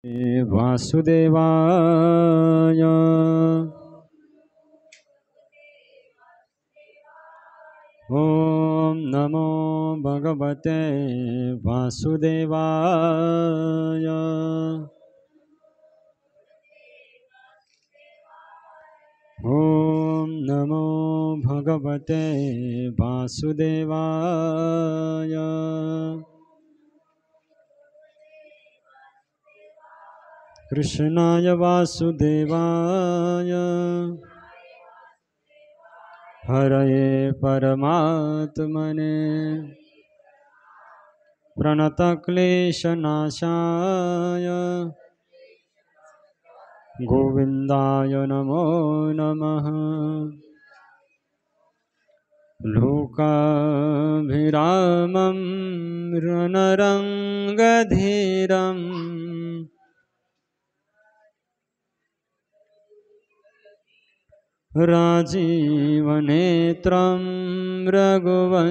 वासुदेवाय ॐ नमो भगवते वासुदेवाय ॐ नमो भगवते वासुदेवाय कृष्णाय वासुदेवाय हरये परमात्मने प्रणतक्लेशनाशाय गोविन्दाय नमो नमः। लोकाभिरामं रणरङ्गधीरम् राजीवनेत्रं रघुवंशनाथं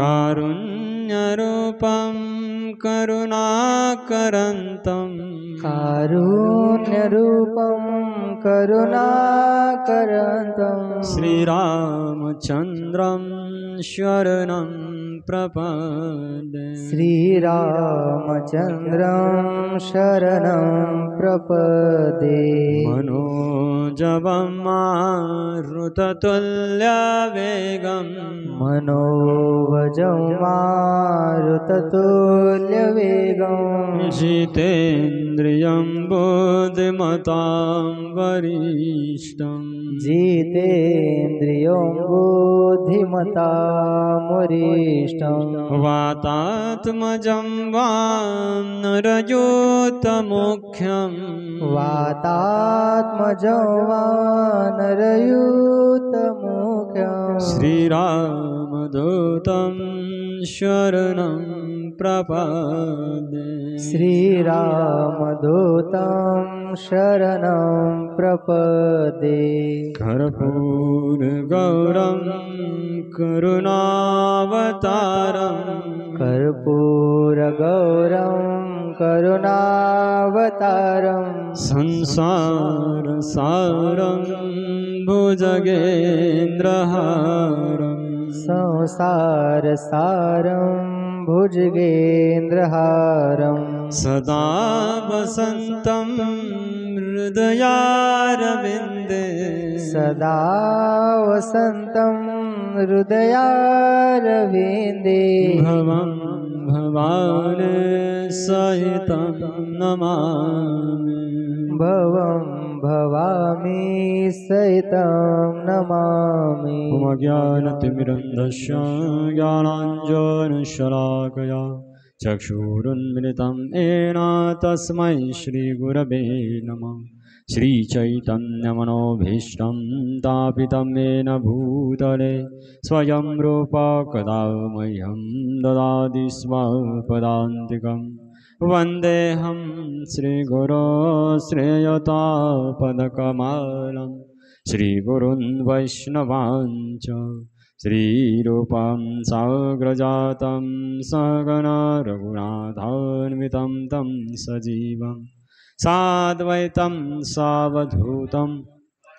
कारुण्यरूपं करुणाकरन्तं श्रीरामचन्द्रं शरणं प्रपद्ये मनोजवं मारुततुल्यवेगं जितेन्द्रियं बुद्धिमतां वरिष्ठं वातात्मजं वानरयूतमुख्यं श्रीरामदूतं शरणं प्रपद्ये कर्पूरगौरं करुणावतारं संसारसारं भुजगेन्द्रहारं सदा वसन्तं हृदयारविन्दे भवं भवानी सहितं नमामि ज्ञानतिमिरन्धस्य ज्ञानाञ्जनशलाकया चक्षुरुन्मिलितं येन तस्मै श्रीगुरवे नमः। श्रीचैतन्यमनोभीष्टं स्थापितं येन भूतले स्वयं रूपा कदा मह्यं ददाति स्वपदान्तिकं वन्देऽहं श्रीगुरो श्रेयतापदकमलं श्रीगुरुन् वैष्णवाञ्च श्रीरूपं साग्रजातं सहगणा रघुनाथान्वितं तं सजीवम् साद्वैतं सावधूतं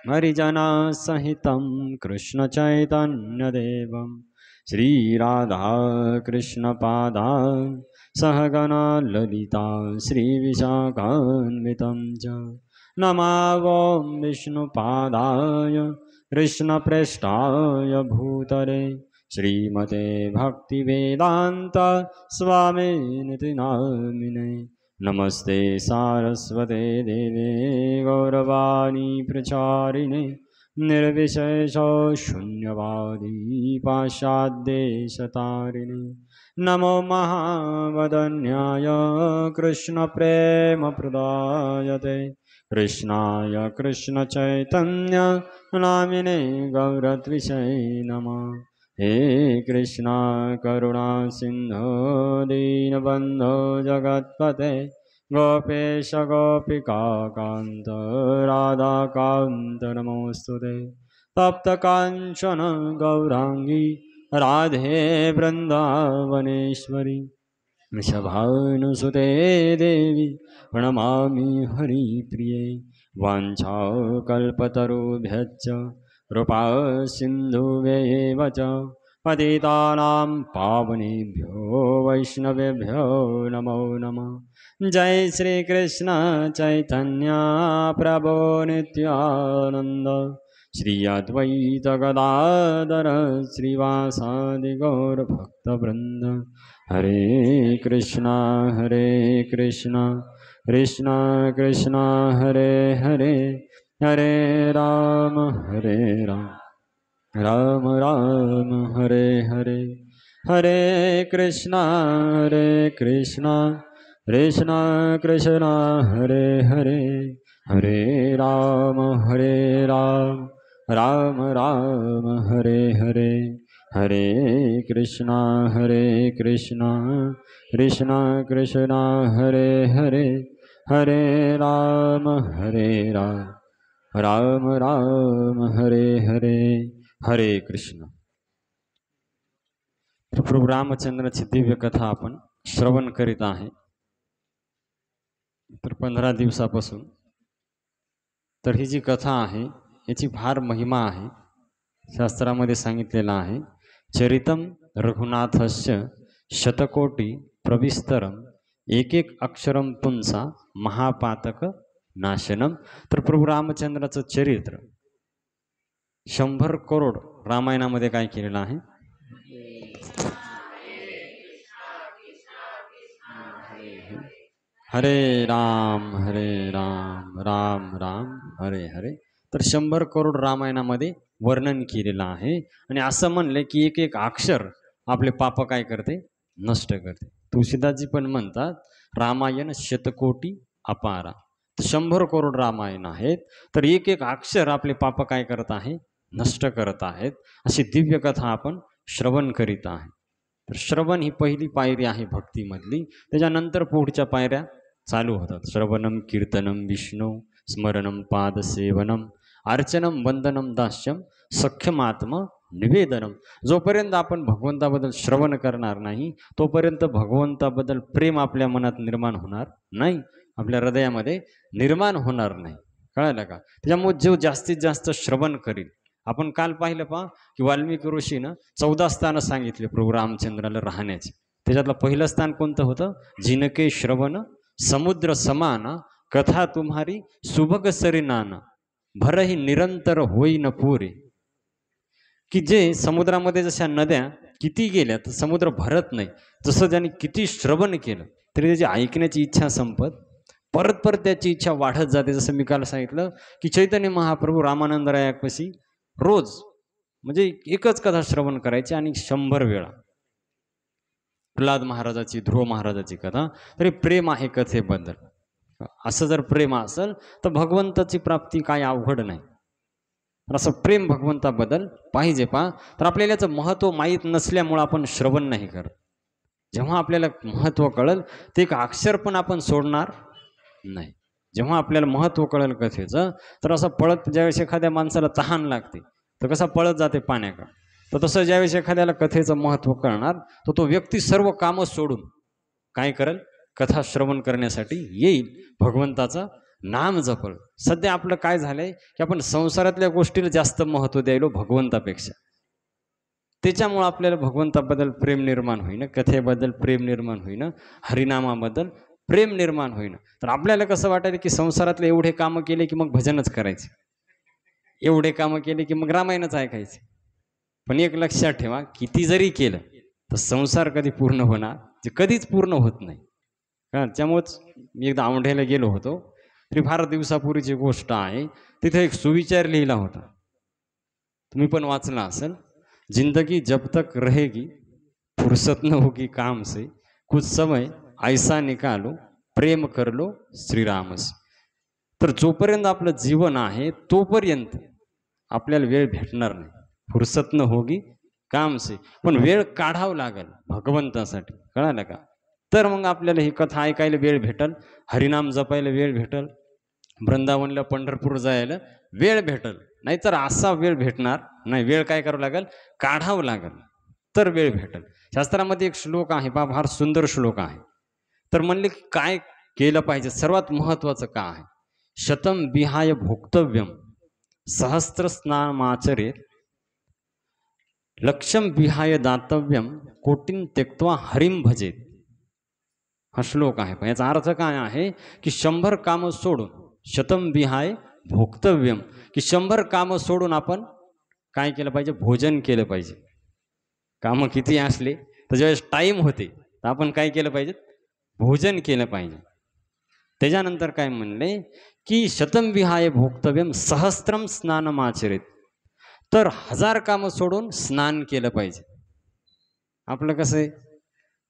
हरिजनसहितं कृष्णचैतन्यदेवं श्रीराधाकृष्णपादान् सहगणा ललिता श्रीविशाखान्वितं च नमावो विष्णुपादाय कृष्णप्रेष्ठाय भूतले श्रीमते भक्तिवेदान्त स्वामिनिति नामिने। नमस्ते सारस्वते देवे गौरवाणी प्रचारिणे निर्विशेष शून्यवादी पाश्चाद्देशतारिणे नमो महावदन्याय कृष्णप्रेमप्रदायते कृष्णाय कृष्णचैतन्य नामिने गौरत्विषे नमः। हे कृष्णा करुणा सिंधो दीनबन्धो जगत्पते गोपेश गोपिका कान्त राधाकान्त नमोऽस्तुते। तप्तकाञ्चन गौराङ्गी राधे वृन्दावनेश्वरी वृषभानुसुते देवी प्रणमामि हरिप्रिये वाञ्छाकल्पतरुभ्यश्च कृपा सिन्धुभ्येव च पतितानां पावनेभ्यो वैष्णवेभ्यो नमो नमः। जय श्री कृष्ण चैतन्य प्रभो नित्यानंद श्री अद्वैत गदाधर श्रीवासादि गौर भक्तवृंद। हरे कृष्णा कृष्णा कृष्णा हरे हरे, हरे राम राम राम हरे हरे। हरे कृष्णा कृष्णा कृष्णा हरे हरे, हरे राम राम राम हरे हरे। हरे कृष्णा कृष्णा कृष्णा हरे हरे, हरे राम राम राम हरे हरे। हरे कृष्ण। प्रभू रामचंद्राची दिव्य कथा आपण श्रवण करीत आहे तर 15 दिवसापासून। तर ही जी कथा आहे याची फार महिमा आहे, शास्त्रामध्ये सांगितलेलं आहे। चरितम रघुनाथस्य शतकोटी प्रविस्तरम एक एक अक्षरम पुंसा महापातक नाशनम। तर प्रभू रामचंद्राचं चरित्र 100 करोड रामायणामध्ये काय केलेलं आहे? हरे राम राम राम हरे हरे। तर 100 करोड रामायणामध्ये वर्णन केलेलं आहे आणि असं म्हणले की एक एक अक्षर आपले पाप काय करते? नष्ट करते। तुळशीदासजी पण म्हणतात रामायण शतकोटी अपारा। तर 100 करोड रामायण आहेत तर एक एक अक्षर आपले पाप काय करत आहे? नष्ट करत आहेत। अशी दिव्य कथा आपण श्रवण करीत आहे। तर श्रवण ही पहिली पायरी आहे भक्तीमधली, त्याच्यानंतर पुढच्या पायऱ्या चालू होतात। श्रवणम कीर्तनम विष्णू स्मरणम पादसेवनम अर्चनम वंदनम दास्यम सख्यमात्म निवेदनम। जोपर्यंत आपण भगवंताबद्दल श्रवण करणार नाही तोपर्यंत भगवंताबद्दल प्रेम आपल्या मनात निर्माण होणार नाही, आपल्या हृदयामध्ये निर्माण होणार नाही। कळलं का? त्याच्यामुळे जो जास्तीत जास्त श्रवण करील, आपण काल पाहिलं पहा की वाल्मिकी ऋषीनं 14 स्थानं सांगितले प्रभू रामचंद्राला राहण्याचे। त्याच्यातलं पहिलं स्थान कोणतं होतं? जिनके श्रवण समुद्र समाना कथा तुम्हारी सुभग सरिनाना भरही निरंतर होई न पुरे। की जे समुद्रामध्ये जशा नद्या किती गेल्या तर समुद्र भरत नाही, जसं ज्यांनी किती श्रवण केलं तरी त्याची ऐकण्याची इच्छा संपत परत परत त्याची इच्छा वाढत जाते। जसं मी काल सांगितलं की चैतन्य महाप्रभू रामानंदरायापाशी रोज म्हणजे एकच कथा श्रवण करायची आणि 100 वेळा। प्रल्हाद महाराजाची, ध्रुव महाराजाची कथा, तरी प्रेम आहे कथेबद्दल। असं जर प्रेम असेल तर भगवंताची प्राप्ती काय अवघड नाही। असं प्रेम भगवंताबद्दल पाहिजे पहा। तर आपल्याला याचं महत्त्व माहीत नसल्यामुळं आपण श्रवण नाही करत। जेव्हा आपल्याला महत्त्व कळेल ते एक अक्षर पण आपण सोडणार नाही। जेव्हा आपल्याला महत्त्व कळेल कथेचं तर असं पळत, ज्यावेळेस एखाद्या माणसाला तहान लागते तर कसा पळत जाते पाण्याकडे, तर तसं ज्यावेळेस एखाद्याला कथेचं महत्त्व कळणार तर तो व्यक्ती सर्व कामं सोडून काय करेल? कथा श्रवण करण्यासाठी येईल, भगवंताचं नाम जपल। सध्या आपलं काय झालंय की आपण संसारातल्या गोष्टीला जास्त महत्त्व द्यायलो भगवंतापेक्षा। त्याच्यामुळे आपल्याला भगवंताबद्दल प्रेम निर्माण होईना, कथेबद्दल प्रेम निर्माण होईना, हरिनामाबद्दल प्रेम निर्माण होईना। तर आपल्याला कसं वाटायचं की संसारातले एवढे कामं केले की मग भजनच करायचे, एवढे कामं केले की मग रामायणच ऐकायचे। पण एक लक्षात ठेवा, किती जरी केलं तर संसार कधी पूर्ण होणार? जे कधीच पूर्ण होत नाही। त्यामुळेच मी एकदा औंढ्याला गेलो होतो, तरी फार दिवसापूर्वीची गोष्ट आहे। तिथे एक सुविचार लिहिला होता, तुम्ही पण वाचला असेल। जिंदगी जब तक रहेगी फुर्सत न होगी काम से, कुछ समय ऐसा निकालो प्रेम कर लो श्रीराम से। तर जोपर्यंत आपलं जीवन आहे तोपर्यंत आपल्याला वेळ भेटणार नाही, फुर्सत न होगी काम से, पण वेळ काढावं लागेल भगवंतासाठी। कळालं का? तर मग आपल्याला ही कथा ऐकायला वेळ भेटल, हरिनाम जपायला वेळ भेटल, वृंदावनला पंढरपूर जायला वेळ भेटल। नाहीतर असा वेळ भेटणार नाही. वेळ काय करावं लागेल, काढावं लागेल, तर वेळ भेटेल. शास्त्रामध्ये एक श्लोक आहे बा, फार सुंदर श्लोक आहे. तर म्हणले की काय केलं पाहिजे, सर्वात महत्वाचं का आहे. शतम विहाय भोक्तव्यम सहस्त्र स्नामाचरेत लक्षम विहाय दातव्यम कोटीन त्यक्त्वा हरिम भजेत. हा श्लोक आहे. पण याचा अर्थ काय आहे की 100 कामं सोडून, शतम विहाय भोक्तव्यम, की 100 कामं सोडून आपण काय केलं पाहिजे, भोजन केलं पाहिजे. कामं किती असले तर ज्यावेळेस टाईम होते तर आपण काय केलं पाहिजे, भोजन केलं पाहिजे. त्याच्यानंतर काय म्हणले की शतम विहाय भोक्तव्यम सहस्त्रम स्नानमाचरेत, तर 1000 कामं सोडून स्नान केलं पाहिजे. आपलं कसं आहे,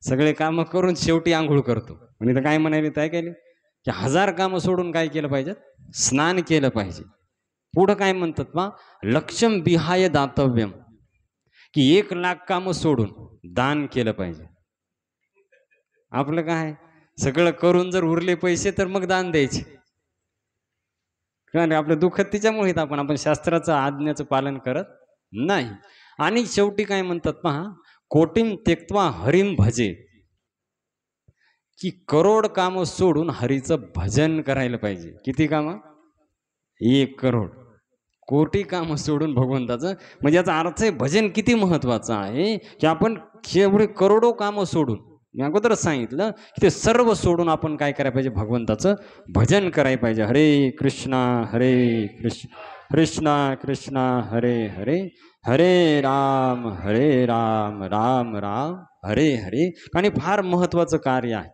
सगळे कामं करून शेवटी आंघोळ करतो. म्हणजे तर काय म्हणाले, काय केले की 1000 कामं सोडून काय केलं पाहिजे, स्नान केलं पाहिजे. पुढं काय म्हणतात बा, लक्षम विहाय दातव्यम, की 1,00,000 कामं सोडून दान केलं पाहिजे. आपलं काय, सगळं करून जर उरले पैसे तर मग दान द्यायचे. कारण आपलं दुःख तिच्यामुळे आपण शास्त्राचं आज्ञाचं पालन करत नाही. आणि शेवटी काय म्हणतात पहा, कोटीम त्यक्त्वा हरिम भजे, की करोड कामं सोडून हरीचं भजन करायला पाहिजे. किती कामं, 1 करोड. कोटी कामं सोडून भगवंताचं, म्हणजे याचा अर्थ आहे भजन किती महत्वाचं आहे, की आपण एवढे करोडो कामं सोडून, मी अगोदरच सांगितलं की ते सर्व सोडून आपण काय करायला पाहिजे, भगवंताचं भजन करायला पाहिजे. हरे कृष्ण कृष्ण कृष्ण हरे हरे, हरे राम राम राम हरे हरे. आणि फार महत्वाचं कार्य आहे.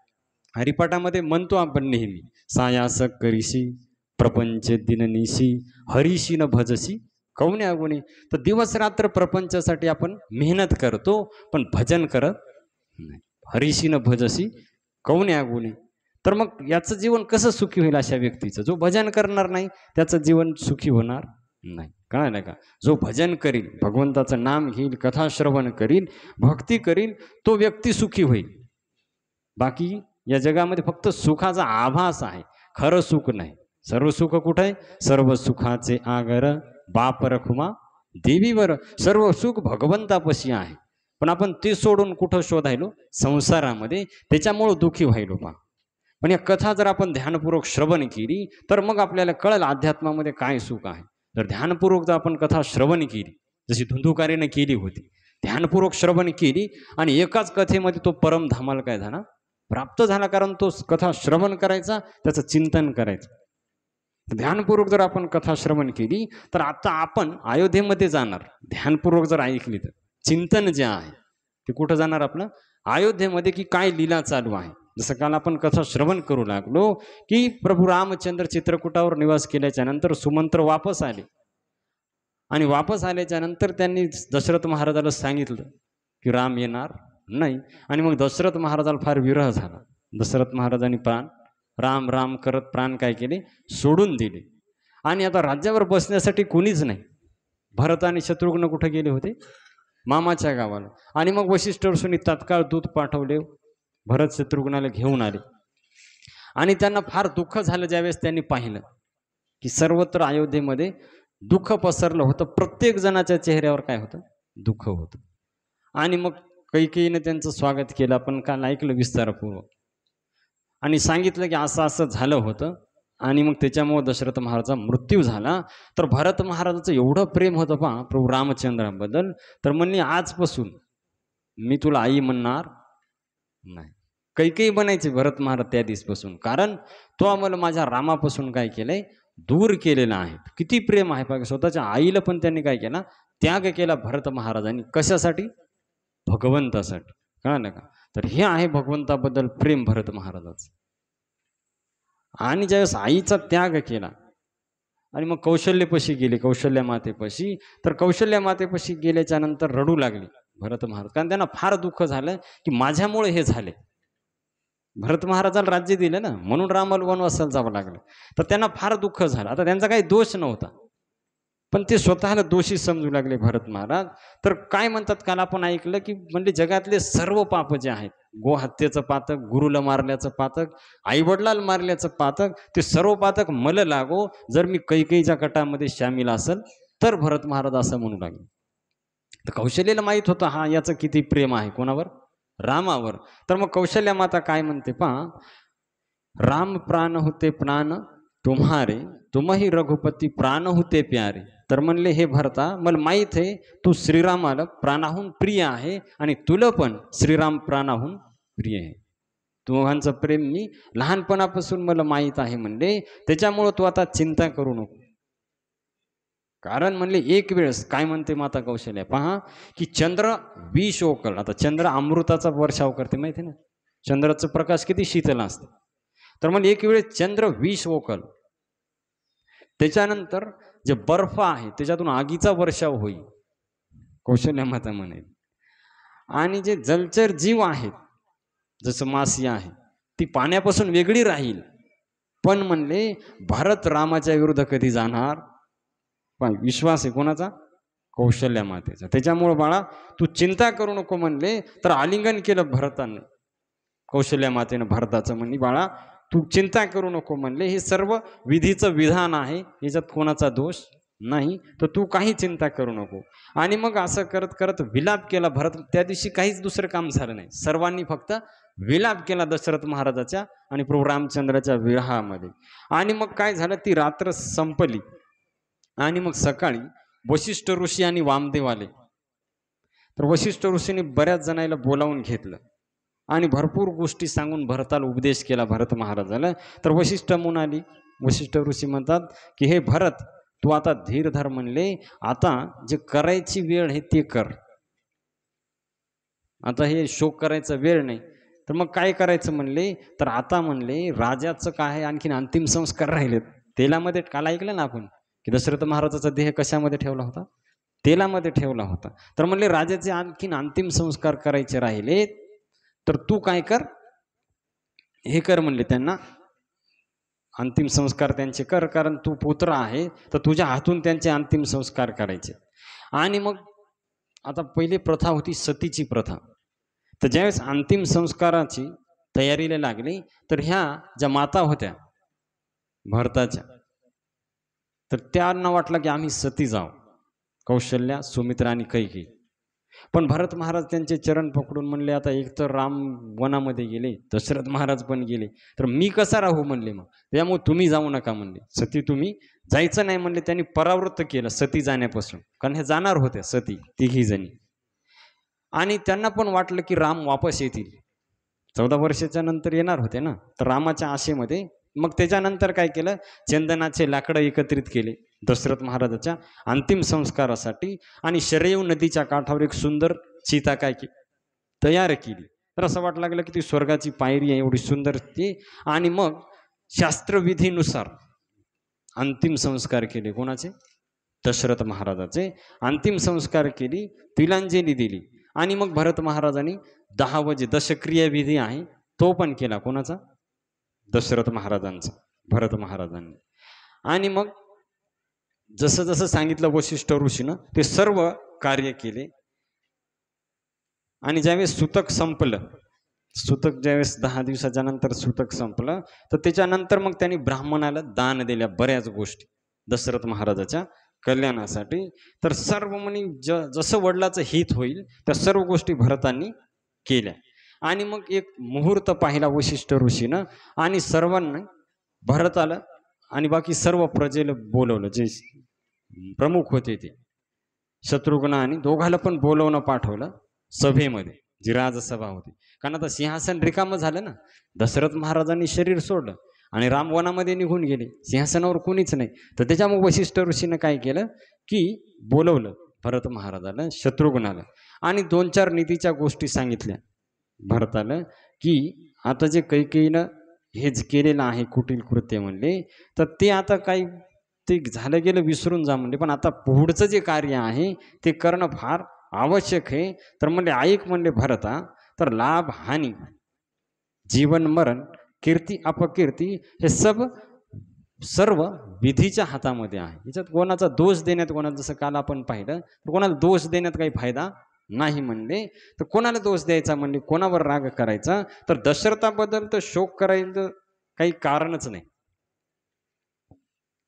हरिपाठामध्ये म्हणतो आपण नेहमी, सायास करीशी प्रपंच दिननिशी हरीशी न भजसी कौन्या गुणे. तर दिवस रात्र प्रपंचासाठी आपण मेहनत करतो पण भजन करत नाही. हरीशी न भजसी कौन्या गुणे. तर मग याचं जीवन कसं सुखी होईल, अशा व्यक्तीचं जो भजन करणार नाही त्याचं जीवन सुखी होणार नाही. कळलं का, जो भजन करील, भगवंताचं नाम घेईल, कथा श्रवण करील, भक्ती करील, तो व्यक्ती सुखी होईल. बाकी या जगामध्ये फक्त सुखाचा आभास आहे, खरं सुख नाही. सर्व सुख कुठे आहे, सर्व सुखाचे आगर बाप रखुमा देवीवर. सर्व सुख भगवंतापाशी आहे, पण आपण ते सोडून कुठं शोधायलो, संसारामध्ये. त्याच्यामुळं दुःखी व्हायलो पा. पण या कथा जर आपण ध्यानपूर्वक श्रवण केली तर मग आपल्याला कळलं अध्यात्मामध्ये काय सुख आहे. जर ध्यानपूर्वक जर आपण कथा श्रवण केली, जशी धुंधुकारीने केली होती, ध्यानपूर्वक श्रवण केली आणि एकाच कथेमध्ये तो परमधामाला काय झाला, प्राप्त झाला. कारण तो कथा श्रवण करायचा, त्याचं चिंतन करायचं. ध्यानपूर्वक जर आपण कथा श्रवण केली तर आता आपण अयोध्येमध्ये जाणार. ध्यानपूर्वक जर ऐकली तर चिंतन जे आहे ते कुठं जाणार, आपलं अयोध्येमध्ये, की काय लीला चालू आहे. जसं काल आपण कथा श्रवण करू लागलो की प्रभू रामचंद्र चित्रकूटावर निवास केल्याच्या नंतर सुमंत्र वापस आले, आणि वापस आल्याच्या नंतर त्यांनी दशरथ महाराजाला सांगितलं की राम येणार नाही. आणि मग दशरथ महाराजाला फार विरह झाला. दशरथ महाराजांनी राम राम करत प्राण काय केले, सोडून दिले. आणि आता राज्यावर बसण्यासाठी कोणीच नाही. भरत आणि शत्रुघ्न कुठे गेले होते, मामाच्या गावाला. आणि मग वशिष्ठ ऋषींनी तात्काळ दूत पाठवले, भरत शत्रुघ्नाला घेऊन आले. आणि त्यांना फार दुःख झालं ज्यावेळेस त्यांनी पाहिलं की सर्वत्र अयोध्येमध्ये दुःख पसरलं होतं. प्रत्येक जणाच्या चेहऱ्यावर काय होतं, दुःख होतं. आणि मग कैकेयीने त्यांचं स्वागत केलं, आपण काल ऐकलं विस्तारपूर्वक, आणि सांगितलं की असं असं झालं होतं. आणि मग त्याच्यामुळे दशरथ महाराजाचा मृत्यू झाला. तर भरत महाराजाचं एवढं प्रेम होतं पहा प्रभू रामचंद्राबद्दल, तर म्हणली आजपासून मी तुला आई म्हणणार नाही. कैकेयी बनायचे भरत महाराज त्या दिवसपासून, कारण तो आम्हाला माझ्या रामापासून काय केलंय, दूर केलेला आहे. किती प्रेम आहे बघा. स्वतःच्या आईला पण त्यांनी काय केला, त्याग केला भरत महाराजांनी. कशासाठी, भगवंतासाठी. कळलं का. तर हे आहे भगवंताबद्दल प्रेम भरत महाराजाचं. आणि ज्यावेळेस आईचा त्याग केला आणि मग कौशल्यपाशी गेले, कौशल्या मातेपाशी, तर कौशल्या मातेपाशी गेल्याच्या नंतर रडू लागले भरत महाराज. कारण त्यांना फार दुःख झालं की माझ्यामुळे हे झाले. भरत महाराजाला राज्य दिलं ना, म्हणून रामाला वनवासाला जावं लागलं. तर त्यांना फार दुःख झालं. आता त्यांचा काही दोष नव्हता, पण ते स्वतःला दोषी समजू लागले भरत महाराज. तर काय म्हणतात, काल आपण ऐकलं की म्हणजे जगातले सर्व पाप जे आहेत, गोहत्येचं पातक, गुरुला मारल्याचं पातक, आईवडिलाला मारल्याचं पातक, ते सर्व पातक मला लागो जर मी कैकेयीच्या कटामध्ये सामील असेल तर भरत महाराज असं म्हणू लागले. तर कौशल्याला माहित होतं हा याचं किती प्रेम आहे कोणावर, रामावर. तर मग कौशल्या माता काय म्हणते पहा, राम प्राण होते प्राण तुम्हारे, तुम्ही रघुपती प्राण होते प्यारे. तर म्हणले हे भरता मला माहित आहे तू श्रीरामाला प्राणाहून प्रिय आहे आणि तुला पण श्रीराम प्राणाहून प्रिय आहे. दोघांचं प्रेम मी लहानपणापासून मला माहित आहे म्हणले, त्याच्यामुळं तू आता चिंता करू नको. कारण म्हणले एक वेळेस काय म्हणते माता कौशल्या पहा, की चंद्र विष ओकल. आता चंद्र अमृताचा वर्षाव करते माहिती ना, चंद्राचं प्रकाश किती शीतल असते. तर म्हणजे एक वेळेस चंद्र विष ओकल, त्याच्यानंतर जे बर्फ आहे त्याच्यातून आगीचा वर्षाव होईल, कौशल्या माता म्हणेल. आणि जे जलचर जीव आहेत जसं मासी आहे ती पाण्यापासून वेगळी राहील. पण म्हणले भरत रामाच्या विरुद्ध कधी जाणार, पण विश्वास आहे कोणाचा, कौशल्या मातेचा. त्याच्यामुळं बाळा तू चिंता करू नको म्हणले. तर आलिंगन केलं भरताने, कौशल्या मातेनं भरताचं. म्हणली बाळा तू चिंता करू नको म्हणले, हे सर्व विधीचं विधान आहे, याच्यात कोणाचा दोष नाही, तर तू काही चिंता करू नको. आणि मग असं करत करत विलाप केला भरत. त्या दिवशी काहीच दुसरं काम झालं नाही, सर्वांनी फक्त विलाप केला दशरथ महाराजाच्या आणि प्रभू रामचंद्राच्या विवाहामध्ये. आणि मग काय झालं, ती रात्र संपली आणि मग सकाळी वशिष्ठ ऋषी आणि वामदेव आले. तर वशिष्ठ ऋषीने बऱ्याच जणांना बोलावून घेतलं आणि भरपूर गोष्टी सांगून भरताला उपदेश केला भरत महाराजाला. तर वशिष्ठ म्हणाली, वशिष्ठ ऋषी म्हणतात की हे भरत तू आता धीर धर म्हणले, आता जे करायची वेळ आहे ते कर, आता हे शोक करायचा वेळ नाही. तर मग काय करायचं म्हणले, तर आता म्हणले राजाचं काय आहे, आणखीन अंतिम संस्कार राहिलेत. तेलामध्ये काल ऐकलं ना आपण की दशरथ महाराजाचा देह कशामध्ये ठेवला होता, तेलामध्ये ठेवला होता. तर म्हणले राजाचे आणखीन अंतिम संस्कार करायचे राहिले, तर तू काय कर, हे कर म्हणले त्यांना अंतिम संस्कार त्यांचे कर, कारण तू पुत्र आहे तर तुझ्या हातून त्यांचे अंतिम संस्कार करायचे. आणि मग आता पहिली प्रथा होती सतीची प्रथा. तर ज्यावेळेस अंतिम संस्काराची तयारीला लागली, तर ह्या ज्या माता होत्या भरताच्या, तर त्यांना वाटलं की आम्ही सती जाऊ, कौशल्या, सुमित्रा आणि कैकेयी. पण भरत महाराज त्यांचे चरण पकडून म्हणले, आता एक तर राम वनामध्ये गेले, दशरथ महाराज पण गेले, तर मी कसा राहू म्हणले, मग त्यामुळे तुम्ही जाऊ नका म्हणले, सती तुम्ही जायचं नाही म्हणले. त्यांनी परावृत्त केलं सती जाण्यापासून, कारण हे जाणार होत्या सती तिघी जणी. आणि त्यांना पण वाटलं की राम वापस येतील, 14 वर्षाच्या नंतर येणार होते ना, तर रामाच्या आशेमध्ये मग त्याच्यानंतर काय केलं, चंदनाचे लाकडं एकत्रित केले दशरथ महाराजाच्या अंतिम संस्कारासाठी. आणि शरयू नदीच्या काठावर एक सुंदर चिता काय तयार केली. तर असं वाटू लागलं की ती स्वर्गाची पायरी आहे, एवढी सुंदर ती. आणि मग शास्त्रविधीनुसार अंतिम संस्कार केले कोणाचे, दशरथ महाराजाचे अंतिम संस्कार केली, तिलांजली दिली. आणि मग भरत महाराजांनी 10 जे दशक्रिया विधी आहे तो पण केला, कोणाचा, दशरथ महाराजांचा, भरत महाराजांनी. आणि मग जसं जसं सांगितलं वशिष्ठ ऋषीनं ते सर्व कार्य केले. आणि ज्यावेळेस सूतक संपलं, सूतक ज्यावेळेस 10 दिवसाच्या नंतर सूतक संपलं, तर त्याच्यानंतर मग त्यांनी ब्राह्मणाला दान दिल्या बऱ्याच गोष्टी दशरथ महाराजाच्या कल्याणासाठी. तर सर्व म्हणे जसं वडिलाचं हित होईल त्या सर्व गोष्टी भरतांनी केल्या. आणि मग एक मुहूर्त पाहिला वशिष्ठ ऋषीनं आणि सर्वांना भरताला आणि बाकी सर्व प्रजेला बोलवलं, जे प्रमुख होते ते शत्रुघ्न आणि दोघाला पण बोलवणं पाठवलं सभेमध्ये, जी राजसभा होती. कारण आता सिंहासन रिकामं झालं ना, दशरथ महाराजांनी शरीर सोडलं आणि राम वनामध्ये निघून गेले, सिंहासनावर कोणीच नाही. तर त्याच्यामुळे वशिष्ठ ऋषीनं काय केलं की बोलवलं भरत महाराजाला, शत्रुघ्नाला, आणि 2-4 नीतीच्या गोष्टी सांगितल्या भरताला, की आता जे कैकेयीनं हेच केलेलं आहे कुटील कृत्य म्हणले, तर ते आता काही ते झालं गेलं विसरून जा म्हणले, पण आता पुढचं जे कार्य आहे ते करणं फार आवश्यक आहे. तर म्हणले ऐक म्हणले भरता, तर लाभ हानी, जीवन मरण, कीर्ती अपकीर्ती, हे सर्व विधीच्या हातामध्ये आहे. याच्यात कोणाचा दोष देण्यात, कोणाला जसं काल आपण पाहिलं, तर कोणाला दोष देण्यात काही फायदा नाही म्हणले. तर कोणाला दोष द्यायचा म्हणले, कोणावर राग करायचा, तर दशरथाबद्दल तर शोक करायचं काही कारणच नाही.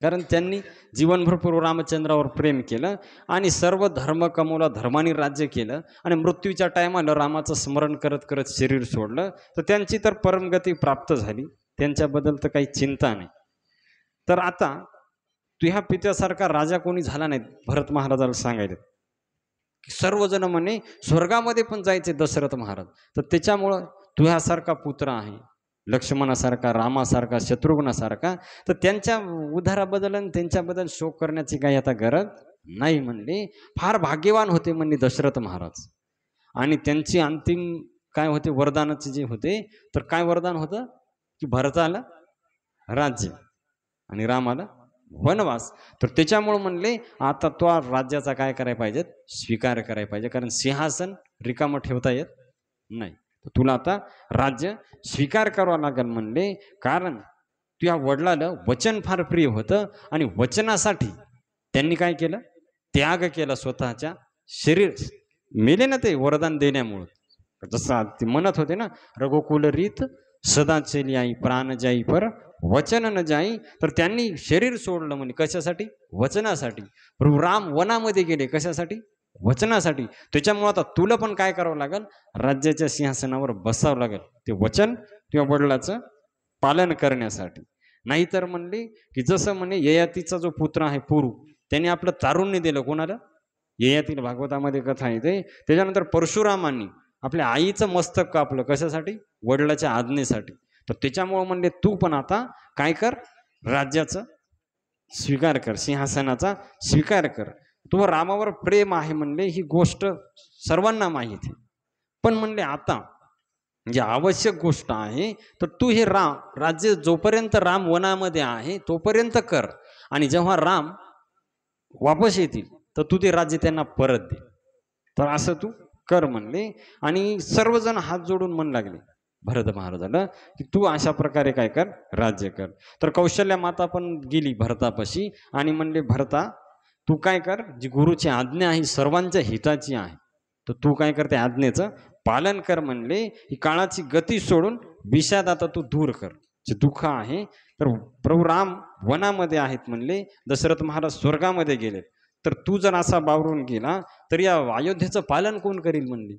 कारण त्यांनी जीवनभर प्रभू रामचंद्रावर प्रेम केलं आणि सर्व धर्म कमवला, धर्माने राज्य केलं आणि मृत्यूच्या टायमाला रामाचं स्मरण करत करत शरीर सोडलं, तर त्यांची तर परमगती प्राप्त झाली, त्यांच्याबद्दल तर काही चिंता नाही. तर आता तुझ्या पित्यासारखा राजा कोणी झाला नाही. भरत महाराजाला सांगायला की सर्वजण म्हणे स्वर्गामध्ये पण जायचे दशरथ महाराज, तर त्याच्यामुळं तुझ्यासारखा पुत्र आहे, लक्ष्मणासारखा, रामासारखा, शत्रुघ्नासारखा, तर त्यांच्या उद्धाराबद्दल आणि त्यांच्याबद्दल शोक करण्याची काही आता गरज नाही म्हणले. फार भाग्यवान होते म्हणले दशरथ महाराज. आणि त्यांची अंतिम काय होते वरदानाचे जे होते, तर काय वरदान होतं की भरताला राज्य आणि रामाला वनवास. तर त्याच्यामुळे म्हणले आता तो राज्याचा काय करायला पाहिजे, स्वीकार करायला पाहिजे, कारण सिंहासन रिकामं ठेवता येत नाही. तर तुला आता राज्य स्वीकार करावं लागेल म्हणले, कारण तुझ्या वडिलाला वचन फार प्रिय होतं आणि वचनासाठी त्यांनी काय केलं, त्याग केला. स्वतःच्या शरीर मेले ना ते वरदान देण्यामुळं. जसं ते म्हणत होते ना, रघुकुल रीत सदा चली आई, प्राण जाई पर वचन न जाई. तर त्यांनी शरीर सोडलं म्हणजे कशासाठी, वचनासाठी. प्रभू राम वनामध्ये गेले कशासाठी, वचनासाठी. त्याच्यामुळे आता तुला पण काय करावं लागेल, राज्याच्या सिंहासनावर बसावं लागेल, ते वचन किंवा वडिलाचं पालन करण्यासाठी. नाहीतर म्हणले की जसं म्हणे ययातीचा जो पुत्र आहे पुरू, त्याने आपलं तारुण्य दिलं कोणाला, ययातीला भागवतामध्ये कथा येते. त्याच्यानंतर परशुरामांनी आपल्या आईचं मस्तक कापलं कशासाठी, वडिलाच्या आज्ञेसाठी. तर त्याच्यामुळे म्हणले तू पण आता काय कर, राज्याचं स्वीकार कर, सिंहासनाचा स्वीकार कर. तुझं रामावर प्रेम आहे म्हणले, ही गोष्ट सर्वांना माहिती. पण म्हणले आता जी आवश्यक गोष्ट आहे, तर तू हे राज्य जोपर्यंत राम वनामध्ये आहे तोपर्यंत कर, आणि जेव्हा राम वापस येतील तर तू ते राज्य त्यांना परत दे. तर असं तू कर म्हणले. आणि सर्वजण हात जोडून म्हण लागले भरत महाराजाला की तू अशा प्रकारे काय कर, राज्य कर. तर कौशल्या माता पण गेली भरतापाशी आणि म्हणले भरता तू काय कर, जी गुरुची आज्ञा आहे सर्वांच्या हिताची आहे, तर तू काय कर, त्या आज्ञेचं पालन कर म्हणले. ही काळाची गती सोडून विषाद आता तू दूर कर, जे दुःख आहे. तर प्रभू राम वनामध्ये आहेत म्हणले, दशरथ महाराज स्वर्गामध्ये गेले, तर तू जर असा बावरून गेला तर या अयोध्येचं पालन कोण करील म्हणले.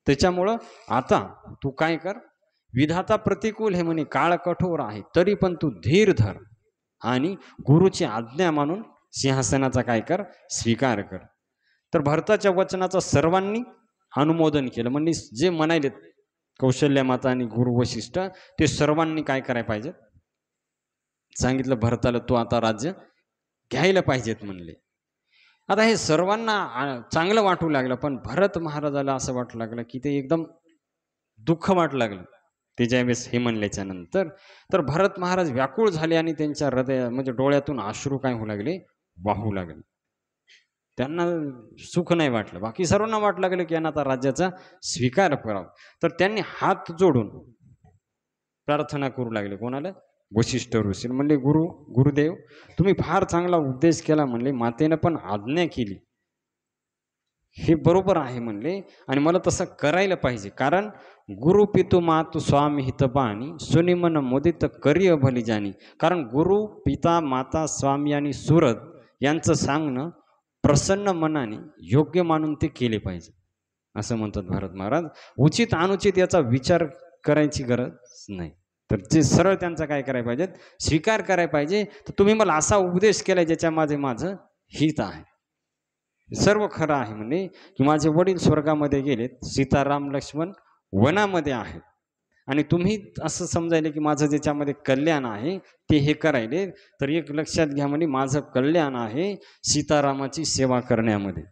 त्याच्यामुळं आता तू काय कर, विधाता प्रतिकूल हे म्हणे, काळ कठोर आहे, तरी पण तू धीर धर आणि गुरुची आज्ञा मानून सिंहासनाचा काय कर, स्वीकार कर. तर भरताच्या वचनाचं सर्वांनी अनुमोदन केलं. म्हणजे जे म्हणाले कौशल्या माता आणि गुरु वशिष्ठ, ते सर्वांनी काय करायला पाहिजे, सांगितलं भरताला तू आता राज्य घ्यायला पाहिजेत म्हणले. आता हे सर्वांना चांगलं वाटू लागलं, पण भरत महाराजाला असं वाटू लागलं की ते एकदम दुःख वाटू लागलं ते ज्यावेळेस हे म्हणल्याच्या नंतर. तर भरत महाराज व्याकुळ झाले आणि त्यांच्या हृदया म्हणजे डोळ्यातून अश्रू काय होऊ लागले, वाहू लागले. त्यांना सुख नाही वाटलं, बाकी सर्वांना वाटू लागलं की यांना आता राज्याचा स्वीकार करावा. तर त्यांनी हात जोडून प्रार्थना करू लागले कोणाला, वशिष्ठ ऋषी. म्हणले गुरुदेव तुम्ही फार चांगला उपदेश केला म्हणले, मातेनं पण आज्ञा केली, हे बरोबर आहे म्हणले, आणि मला तसं करायला पाहिजे, कारण गुरु पितु मातु स्वामी हितबानी सुनिमन मोदित करिय भली जाणी. कारण गुरु पिता माता स्वामी आणि सुरत यांचं सांगणं प्रसन्न मनाने योग्य मानून ते केले पाहिजे, असं म्हणतात भरत महाराज. उचित अनुचित याचा विचार करायची गरज नाही, तर जे सरळ त्यांचा काय करायला पाहिजे, स्वीकार करायला पाहिजे. तर तुम्ही मला असा उपदेश केलाय ज्याच्यामध्ये माझं हित आहे, सर्व खरं आहे म्हणे, की माझे वडील स्वर्गामध्ये गेलेत, सीताराम लक्ष्मण वनामध्ये आहेत, आणि तुम्ही असं समजायले की माझं ज्याच्यामध्ये कल्याण आहे ते हे करायले. तर एक लक्षात घ्या म्हणे, माझं कल्याण आहे सीतारामाची सेवा करण्यामध्ये.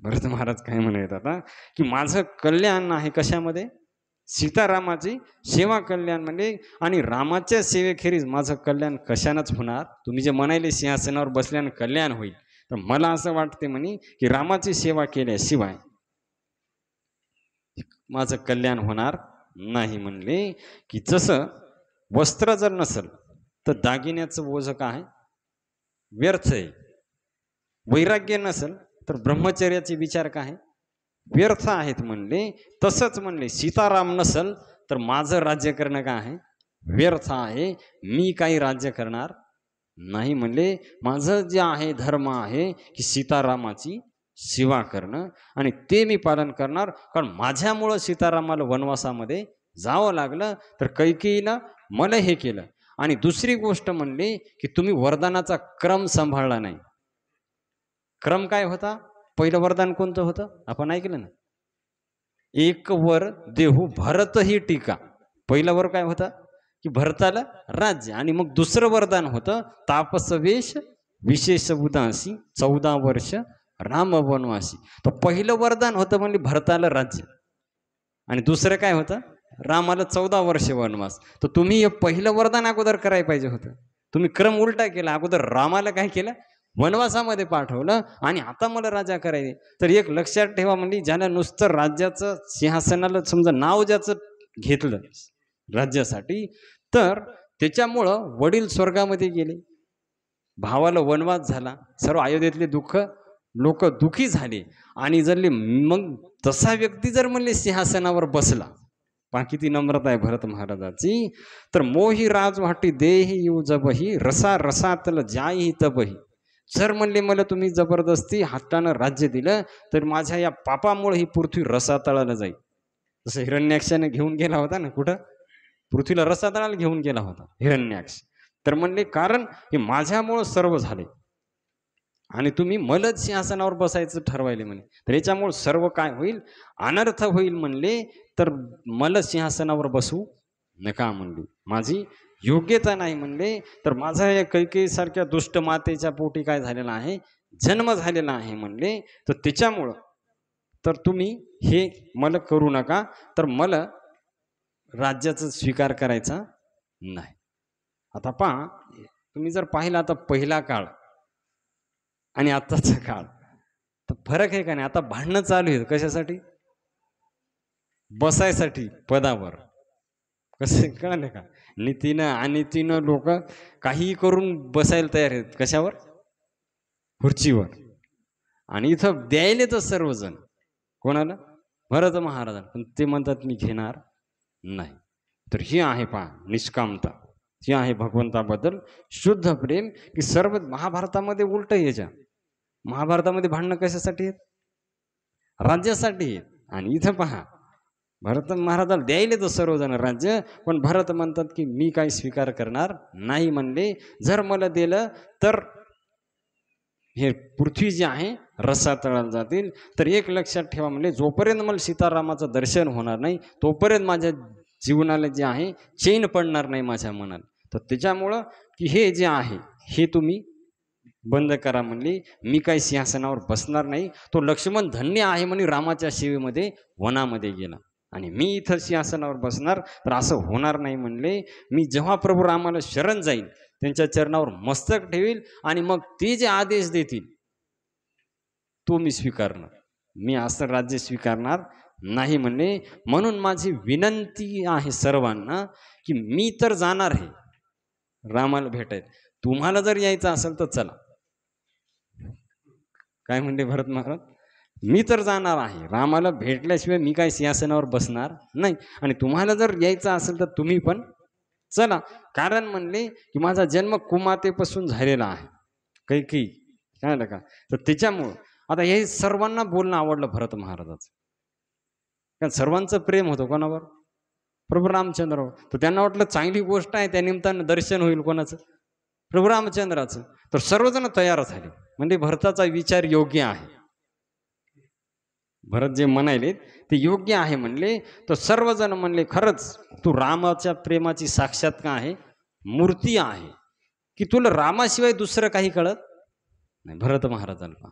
भरत महाराज काय म्हणत आता की माझं कल्याण आहे कशामध्ये, सीतारामाची सेवा कल्याण म्हणजे. आणि रामाच्या सेवेखेरीज माझं कल्याण कशानंच होणार, तुम्ही जे म्हणाले सिंहासनावर बसल्यानं कल्याण होईल, तर मला असं वाटते म्हणे की रामाची सेवा केल्याशिवाय माझं कल्याण होणार नाही. म्हणले की जसं वस्त्र जर नसेल तर दागिन्याचं ओझं काय व्यर्थ आहे, वैराग्य नसेल तर ब्रह्मचर्याचे विचार काय व्यर्थ आहेत म्हणले. तसंच म्हणले सीताराम नसेल तर माझं राज्य करणं काय आहे व्यर्थ आहे, मी काही राज्य करणार नाही म्हणले, माझं जे आहे धर्म आहे की सीतारामाची सेवा करणं आणि ते मी पालन करणार. कारण माझ्यामुळं सीतारामाला वनवासामध्ये जावं लागलं, तर कैकेयीनं मला हे केलं. आणि दुसरी गोष्ट म्हणली की तुम्ही वरदानाचा क्रम सांभाळला नाही. क्रम काय होता? पहिलं वरदान कोणतं होतं आपण ऐकलं ना? एक वर देहू भरत ही टीका. पहिलं वर काय होतं की भरताला राज्य. आणि मग दुसरं वरदान होतं तापसवेश विशेष उदासी 14 वर्ष राम वनवासी. तर पहिलं वरदान होतं म्हणजे भरताला राज्य आणि दुसरं काय होतं? रामाला 14 वर्ष वनवास. तर तुम्ही हे पहिलं वरदान अगोदर करायला पाहिजे होतं. तुम्ही क्रम उलटा केला. अगोदर रामाला काय केलं? वनवासामध्ये पाठवलं आणि आता मला राजा करायचे. तर एक लक्षात ठेवा, म्हणजे ज्यानं नुसतं राज्याचं सिंहासनाला समजा नाव ज्याचं घेतलं राज्यासाठी, तर त्याच्यामुळं वडील स्वर्गामध्ये गेले, भावाला वनवास झाला, सर्व अयोध्येतले लोक दुखी झाले. आणि जर मग तसा व्यक्ती जर म्हणले सिंहासनावर बसला, पहा किती नम्रता आहे भरत महाराजाची. तर मोही राजवाटी देही येऊ जबही रसा रसातल जाई तबही. जर म्हणले मला तुम्ही जबरदस्ती हातानं राज्य दिलं, तर माझ्या या पापामुळे ही पृथ्वी रसातळाला जाईल. जसं हिरण्याक्षाने घेऊन गेला होता ना, कुठं? पृथ्वीला रसातळाला घेऊन गेला होता हिरण्याक्ष. तर म्हणले कारण हे माझ्यामुळं सर्व झाले आणि तुम्ही मलच सिंहासनावर बसायचं ठरवायले म्हणे. तर याच्यामुळे सर्व काय होईल? अनर्थ होईल म्हणले. तर मला सिंहासनावर बसू नका म्हणले, माझी योग्यता नाही म्हणले. तर माझा या कैकेयीसारख्या दुष्ट मातेच्या पोटी काय झालेला आहे? जन्म झालेला आहे म्हणले. तर त्याच्यामुळं तर तुम्ही हे मला करू नका. तर मला राज्याचा स्वीकार करायचा नाही. आता पहा, तुम्ही जर पाहिलं आता पहिला काळ आणि आत्ताचा काळ, तर फरक आहे का नाही? आता भांडणं चालू आहेत कशासाठी? बसायसाठी पदावर. कसं कळलं का? नीतीनं अनितीनं लोक काहीही करून बसायला तयार आहेत. कशावर? खुर्चीवर. आणि इथं द्यायले तर सर्वजण कोणाला? भरत महाराज. पण ते म्हणतात मी घेणार नाही. तर ही आहे पहा निष्कामता, ही आहे भगवंताबद्दल शुद्ध प्रेम. की सर्व महाभारतामध्ये उलट याच्या महाभारतामध्ये भांडणं कशासाठी आहेत? राज्यासाठी आहेत. आणि इथं पहा भरत महाराजाला द्यायले तर सर्वजण राज्य, पण भरत म्हणतात की मी काही स्वीकार करणार नाही म्हणले. जर मला दिलं तर हे पृथ्वी जी आहे रसातळाला जातील. तर एक लक्षात ठेवा, म्हणजे जोपर्यंत मला सीतारामाचं दर्शन होणार नाही, तोपर्यंत माझ्या जीवनाला जे आहे चैन पडणार नाही माझ्या मनात. तर त्याच्यामुळं की हे जे आहे हे तुम्ही बंद करा म्हणली. मी काही सिंहासनावर बसणार नाही. तो लक्ष्मण धन्य आहे म्हणे रामाच्या सेवेमध्ये वनामध्ये गेला आणि मी इथं सिंहासनावर बसणार, तर असं होणार नाही म्हणले. मी जेव्हा प्रभू रामाला शरण जाईल, त्यांच्या चरणावर मस्तक ठेवील आणि मग ते जे आदेश देतील तो मी स्वीकारणार. मी असं राज्य स्वीकारणार नाही म्हणले. म्हणून माझी विनंती आहे सर्वांना की मी तर जाणार आहे रामाला भेटायला, तुम्हाला जर यायचं असेल तर चला. काय म्हणले भरत महाराज? मी तर जाणार आहे रामाला भेटल्याशिवाय मी काय सिंहासनावर बसणार नाही. आणि तुम्हाला जर यायचं असेल तर तुम्ही पण चला. कारण म्हणले की माझा जन्म कुमातेपासून झालेला आहे कैकेयी, काय का? तर त्याच्यामुळं आता हे सर्वांना बोलणं आवडलं भरत महाराजाचं. कारण सर्वांचं प्रेम होतं कोणावर? प्रभू रामचंद्रावर. तर त्यांना वाटलं चांगली गोष्ट आहे, त्या निमित्तानं दर्शन होईल कोणाचं? प्रभू रामचंद्राचं. तर सर्वजण तयार झाले, म्हणजे भरताचा विचार योग्य आहे. भरत जे म्हणाले ते योग्य आहे म्हणले. तर सर्वजण म्हणले खरंच तू रामाच्या प्रेमाची साक्षात का आहे मूर्ती आहे, की तुला रामाशिवाय दुसरं काही कळत नाही. भरत महाराजांना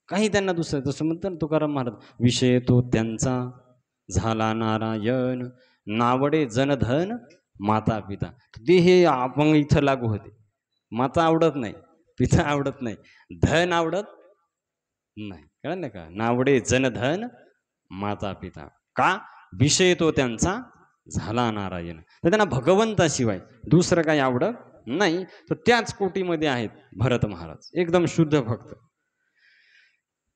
काही त्यांना दुसरं, जसं म्हणतात ना तुकाराम महाराज, विषय तो त्यांचा झाला नारायण, नावडे जनधन माता पिता. ते हे आपण इथं लागू होते. माता आवडत नाही, पिता आवडत नाही, धन आवडत नाही. कळलं का? नावडे जनधन माता पिता. का? विषय तो त्यांचा झाला नारायण. तर त्यांना भगवंताशिवाय दुसरं काही आवडत नाही. तर त्याच कोटीमध्ये आहेत भरत महाराज, एकदम शुद्ध भक्त.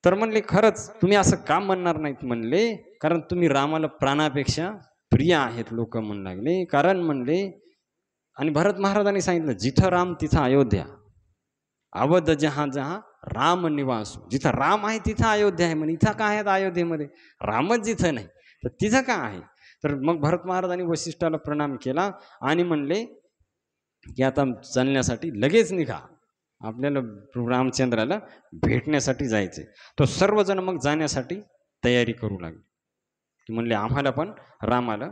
तर म्हणले खरंच तुम्ही असं का म्हणणार नाहीत म्हणले, कारण तुम्ही रामाला प्राणापेक्षा प्रिय आहेत लोक म्हणू लागले. कारण म्हणले आणि भरत महाराजांनी सांगितलं जिथं राम तिथं अयोध्या, अवध जहां जहां राम निवास, जिथं राम आहे तिथं अयोध्या आहे. म्हणे इथं काय आहे अयोध्येमध्ये, रामच जिथं नाही तर तिथं का आहे. तर मग भरत महाराजांनी वसिष्ठाला प्रणाम केला आणि म्हणले की आता चालण्यासाठी लगेच निघा, आपल्याला रामचंद्राला भेटण्यासाठी जायचे. तो सर्वजण मग जाण्यासाठी तयारी करू लागले की म्हणले आम्हाला पण रामाला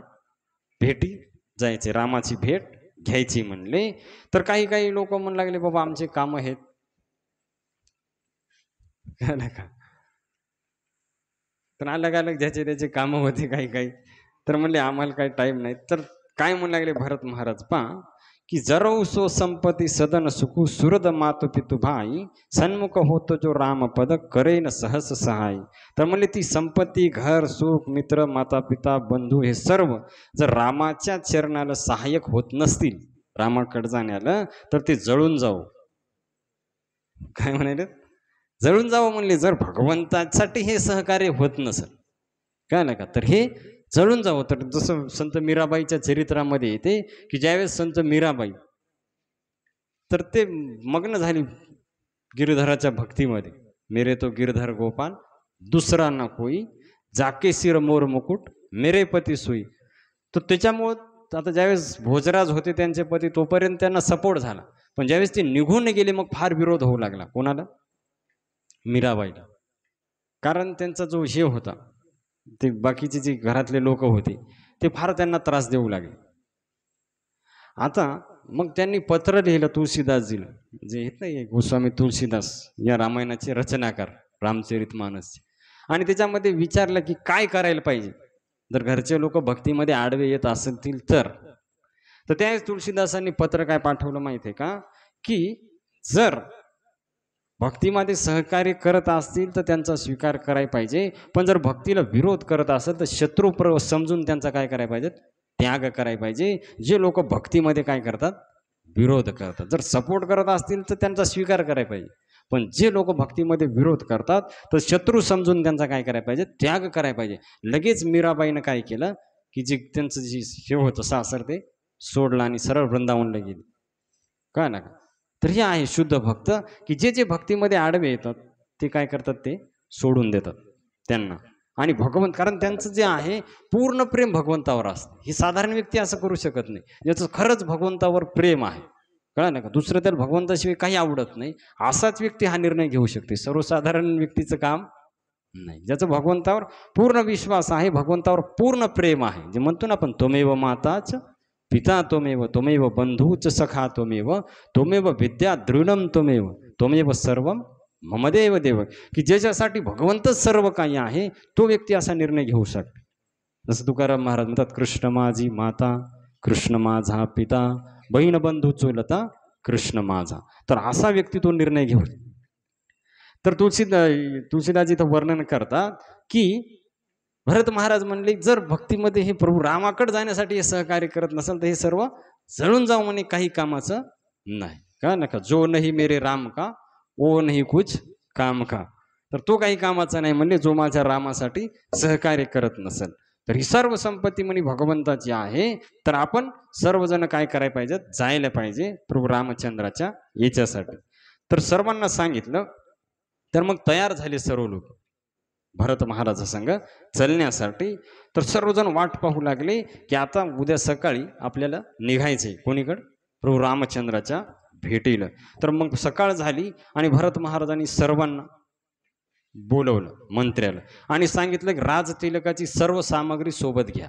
भेटी जायचे, रामाची भेट घ्यायची म्हणले. तर काही काही लोक म्हणू लागले बाबा आमचे काम आहेत का. तर अलग अलग ज्याचे त्याचे काम होते काही काही. तर म्हणले आम्हाला काही टाइम नाही. तर काय म्हणू लागले भरत महाराज पहा की जरौ सो संपत्ती सदन सुखू सुरद मातु पितु भाई सन्मुख होतो जो राम पद करेन सहस सहाय. तर म्हणले ती संपत्ती, घर, सुख, मित्र, माता पिता, बंधू हे सर्व जर रामाच्या चरणाला सहाय्यक होत नसतील रामाकडे जाण्याला तर ते जळून जाऊ. काय म्हणाले, जळून जावं म्हणले. जर भगवंतासाठी हे सहकार्य होत नसेल काय ना का तर हे जळून जावं. तर जसं संत मीराबाईच्या चरित्रामध्ये येते की ज्यावेळेस संत मीराबाई तर ते मग्न झाली गिरधराच्या भक्तीमध्ये, मेरे तो गिरधर गोपाल दुसरा ना कोई जाके सिर मोर मुकुट मेरे पती सोई. तर त्याच्यामुळं आता ज्यावेळेस भोजराज होते त्यांचे पती तोपर्यंत त्यांना सपोर्ट झाला, पण ज्यावेळेस ते निघून गेले मग फार विरोध होऊ लागला. कोणाला, मीराबाईला. कारण त्यांचा जो हे होता ते बाकीचे जे घरातले लोक होते ते फार त्यांना त्रास देऊ लागले. आता मग त्यांनी पत्र लिहिलं तुळशीदासजीला, जे आहेत ना गोस्वामी तुळशीदास या रामायणाचे रचनाकार रामचरितमानस, आणि त्याच्यामध्ये विचारलं की काय करायला पाहिजे जर घरचे लोक भक्तीमध्ये आडवे येत असतील तर. तर त्यावेळेस तुळशीदासांनी पत्र काय पाठवलं माहिती आहे का की जर भक्तीमध्ये सहकार्य करत असतील तर त्यांचा स्वीकार करायला पाहिजे, पण जर भक्तीला विरोध करत असेल तर शत्रू समजून त्यांचा काय करायला पाहिजे, त्याग करायला पाहिजे. जे लोक भक्तीमध्ये काय करतात, विरोध करतात. जर सपोर्ट करत असतील तर त्यांचा स्वीकार करायला पाहिजे, पण जे लोक भक्तीमध्ये विरोध करतात तर शत्रू समजून त्यांचा काय करायला पाहिजे, त्याग करायला पाहिजे. लगेच मीराबाईनं काय केलं की जे त्यांचं जे हे होतं सासर ते सोडलं आणि सरळ वृंदावनला गेली. काय ना का. तर हे आहे शुद्ध भक्त की जे जे भक्तीमध्ये आडवे येतात ते काय करतात, ते सोडून देतात त्यांना. आणि भगवंत, कारण त्यांचं जे आहे पूर्ण प्रेम भगवंतावर असतं. ही साधारण व्यक्ती असं करू शकत नाही, ज्याचं खरंच भगवंतावर प्रेम आहे. कळलं ना का. दुसरं त्याला भगवंताशिवाय काही आवडत नाही असाच व्यक्ती हा निर्णय घेऊ शकते. सर्वसाधारण व्यक्तीचं काम नाही. ज्याचं भगवंतावर पूर्ण विश्वास आहे, भगवंतावर पूर्ण प्रेम आहे, जे म्हणतो ना आपण त्वमेव माताच पिता त्वमेव त्वमेव बंधूच सखा त्वमेव त्वमेव विद्या दृढम त्वमेव त्वमेव सर्वम ममदेव देव, की ज्याच्यासाठी भगवंतच सर्व काही आहे तो व्यक्ती असा निर्णय घेऊ शकतो. जसं तुकाराम महाराज म्हणतात कृष्ण माझी माता, कृष्ण माझा पिता, बहीण बंधू चोलता कृष्ण माझा. तर असा व्यक्ती तो निर्णय घेऊ. तर तुळशीदास इथं वर्णन करतात की भरत महाराज म्हणले जर भक्तीमध्ये हे प्रभू रामाकडे जाण्यासाठी हे सहकार्य करत नसेल तर हे सर्व जळून जाऊ म्हणे, काही कामाचं नाही. का नका जो नाही मेरे राम का ओ नाही कुछ काम का. तर तो काही कामाचा नाही म्हणले जो माझ्या रामासाठी सहकार्य करत नसेल. तर ही सर्व संपत्ती म्हणे भगवंताची आहे. तर आपण सर्वजण काय करायला पाहिजे, जायला पाहिजे प्रभू रामचंद्राच्या याच्यासाठी. तर सर्वांना सांगितलं. तर मग तयार झाले सर्व लोक भरत महाराजा संग चलण्यासाठी. तर सर्वजण वाट पाहू लागले की आता उद्या सकाळी आपल्याला निघायचे कोणीकडे, प्रभू रामचंद्राच्या भेटीला. तर मग सकाळ झाली आणि भरत महाराजांनी सर्वांना बोलवलं मंत्र्याला आणि सांगितलं की राजतिलकाची सर्व सामग्री सोबत घ्या.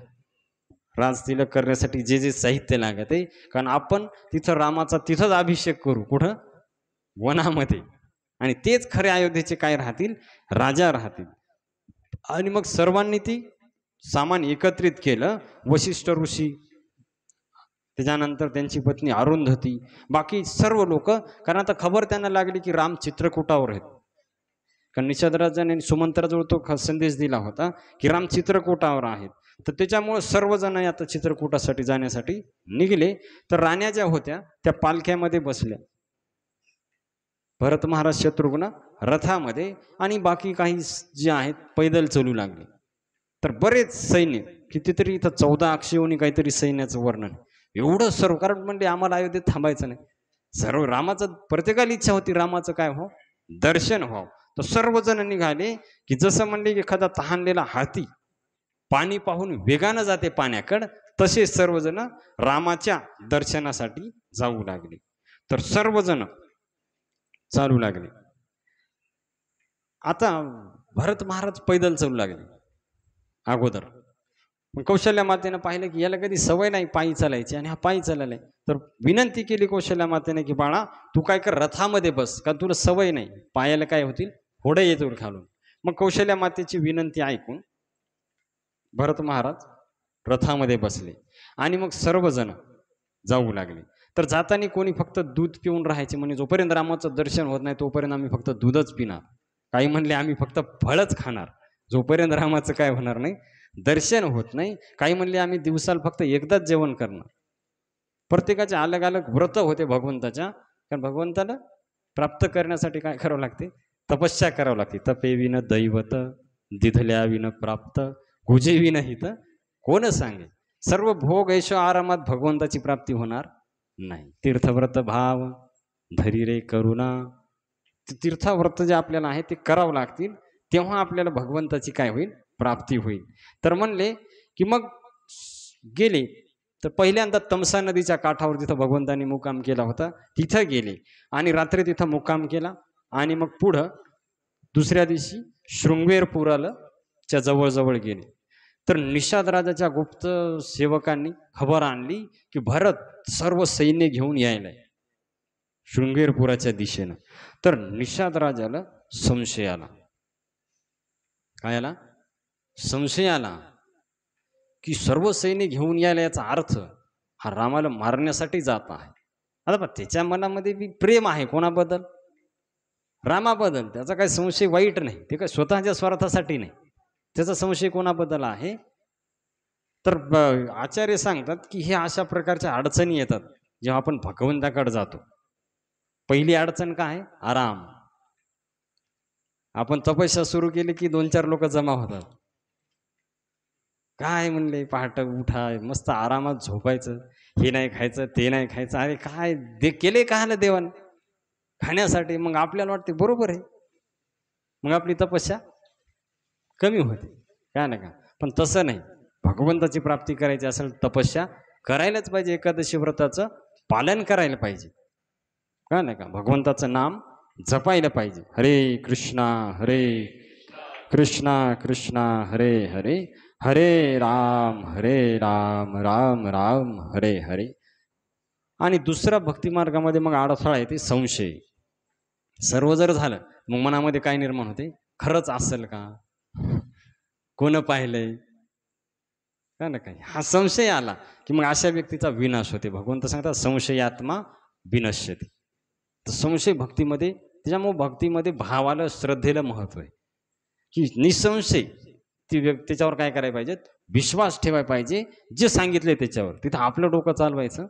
राजतिलक करण्यासाठी जे जे साहित्य लागत आहे, कारण आपण तिथं रामाचा तिथंच अभिषेक करू, कुठं, वनामध्ये. आणि तेच खरे अयोध्येचे काय राहतील, राजा राहतील. आणि मग सर्वांनी ती सामान एकत्रित केलं. वशिष्ठ ऋषी, त्याच्यानंतर त्यांची पत्नी अरुंधती, बाकी सर्व लोक, कारण आता खबर त्यांना लागली की राम चित्रकूटावर आहेत. कारण निषादराजाने सुमंत्राजवळ तो संदेश दिला होता की राम चित्रकूटावर आहेत. तर त्याच्यामुळे सर्वजण आता चित्रकूटासाठी जाण्यासाठी निघले. तर राण्या ज्या होत्या त्या पालख्यामध्ये बसल्या, भरत महाराज शत्रुघ्न रथामध्ये, आणि बाकी काही जे आहेत पैदल चलू लागले. तर बरेच सैन्य, कितीतरी इथं 14 अक्षयोनी काहीतरी सैन्याचं वर्णन, एवढं सर्व, कारण म्हणजे आम्हाला अयोध्येत थांबायचं नाही. सर्व रामाचं, प्रत्येकाला इच्छा होती रामाचं काय हो, दर्शन व्हावं. तर सर्वजण निघाले की जसं म्हणजे एखादा तहानलेला हाती पाणी पाहून वेगानं जाते पाण्याकडं, तसे सर्वजण रामाच्या दर्शनासाठी जाऊ लागले. तर सर्वजण चालू लागले. आता भरत महाराज पैदल चालू लागले अगोदर. पण कौशल्या मातेनं पाहिलं की याला कधी सवय नाही पायी चालायची आणि हा पायी चाललाय. तर विनंती केली कौशल्या मातेने की बाळा तू काय कर, रथामध्ये बस, का तुला सवय नाही, पायाला काय होतील, फोडे येतील खालून. मग कौशल्या मातेची विनंती ऐकून भरत महाराज रथामध्ये बसले आणि मग सर्वजण जाऊ लागले. तर जाताना कोणी फक्त दूध पिऊन राहायचे, म्हणजे जोपर्यंत रामाचं दर्शन होत नाही तोपर्यंत आम्ही फक्त दूधच पिणार. काही म्हणले आम्ही फक्त फळच खाणार जोपर्यंत रामाचं काय होणार नाही, दर्शन होत नाही. काही म्हणले आम्ही दिवसाला फक्त एकदाच जेवण करणार. प्रत्येकाचे अलग अलग व्रत होते भगवंताच्या, कारण भगवंताला प्राप्त करण्यासाठी काय करावं लागते, तपस्या करावं लागते. तपे विन दैवत दिधल्या विन प्राप्त, गुजे विन हित कोण सांगे. सर्व भोग ऐशो आरामात भगवंताची प्राप्ती होणार नाही. तीर्थव्रत भाव धरी रे करुणा, तीर्थव्रत जे आपल्याला आहे ते करावं लागतील, तेव्हा आपल्याला भगवंताची काय होईल, प्राप्ती होईल. तर म्हणले की मग गेले. तर पहिल्यांदा तमसा नदीच्या काठावर जिथं भगवंतांनी मुक्काम केला होता तिथं गेले आणि रात्री तिथं मुक्काम केला. आणि मग पुढं दुसऱ्या दिवशी शृंगेरपुराला च्या जवळजवळ गेले. तर निषाद राजाच्या गुप्त सेवकांनी खबर आणली की भरत सर्व सैन्य घेऊन यायलाय शृंगेरपुराच्या दिशेनं. तर निषाद राजाला संशय आला. काय आला, संशय आला की सर्व सैन्य घेऊन यायला, याचा अर्थ हा रामाला मारण्यासाठी जात आहे. आता त्याच्या मनामध्ये बी प्रेम आहे कोणाबद्दल, रामाबद्दल. त्याचा काही संशय वाईट नाही, ते काय स्वतःच्या स्वार्थासाठी नाही, त्याचा संशय कोणाबद्दल आहे. तर आचार्य सांगतात की हे अशा प्रकारच्या अडचणी येतात जेव्हा आपण भगवंताकडे जातो. पहिली अडचण काय आहे, आराम. आपण तपस्या सुरू केली की 2-4 लोक जमा होतात. काय म्हणले, पहाटे उठाय, मस्त आरामात झोपायचं, हे नाही खायचं ते नाही खायचं. अरे काय केले का देवान खाण्यासाठी. मग आपल्याला वाटते बरोबर आहे, मग आपली तपस्या कमी होते, काय ना का. पण तसं नाही, भगवंताची प्राप्ती करायची असेल तपस्या करायलाच पाहिजे. एकादशी व्रताचं पालन करायला पाहिजे, काय ना का. भगवंताचं नाम जपायला पाहिजे. हरे कृष्णा कृष्णा हरे हरे, हरे राम राम राम हरे हरे. आणि दुसरा भक्तिमार्गामध्ये मग अडथळा आहे ते संशय. सर्व जर झालं मग मनामध्ये काय निर्माण होते, खरंच असेल का, कोण पाहिलंय, काय ना काय. हा संशय आला की मग अशा व्यक्तीचा विनाश होते. भगवंत सांगतात संशयात्मा विनश्यते. तर संशय भक्तीमध्ये, त्याच्यामुळे भक्तीमध्ये भावाला श्रद्धेला महत्व आहे की निसंशय ती व्यक्ती, त्याच्यावर काय करायला पाहिजे, विश्वास ठेवायला पाहिजे. जे सांगितले त्याच्यावर तिथं आपलं डोकं चालवायचं.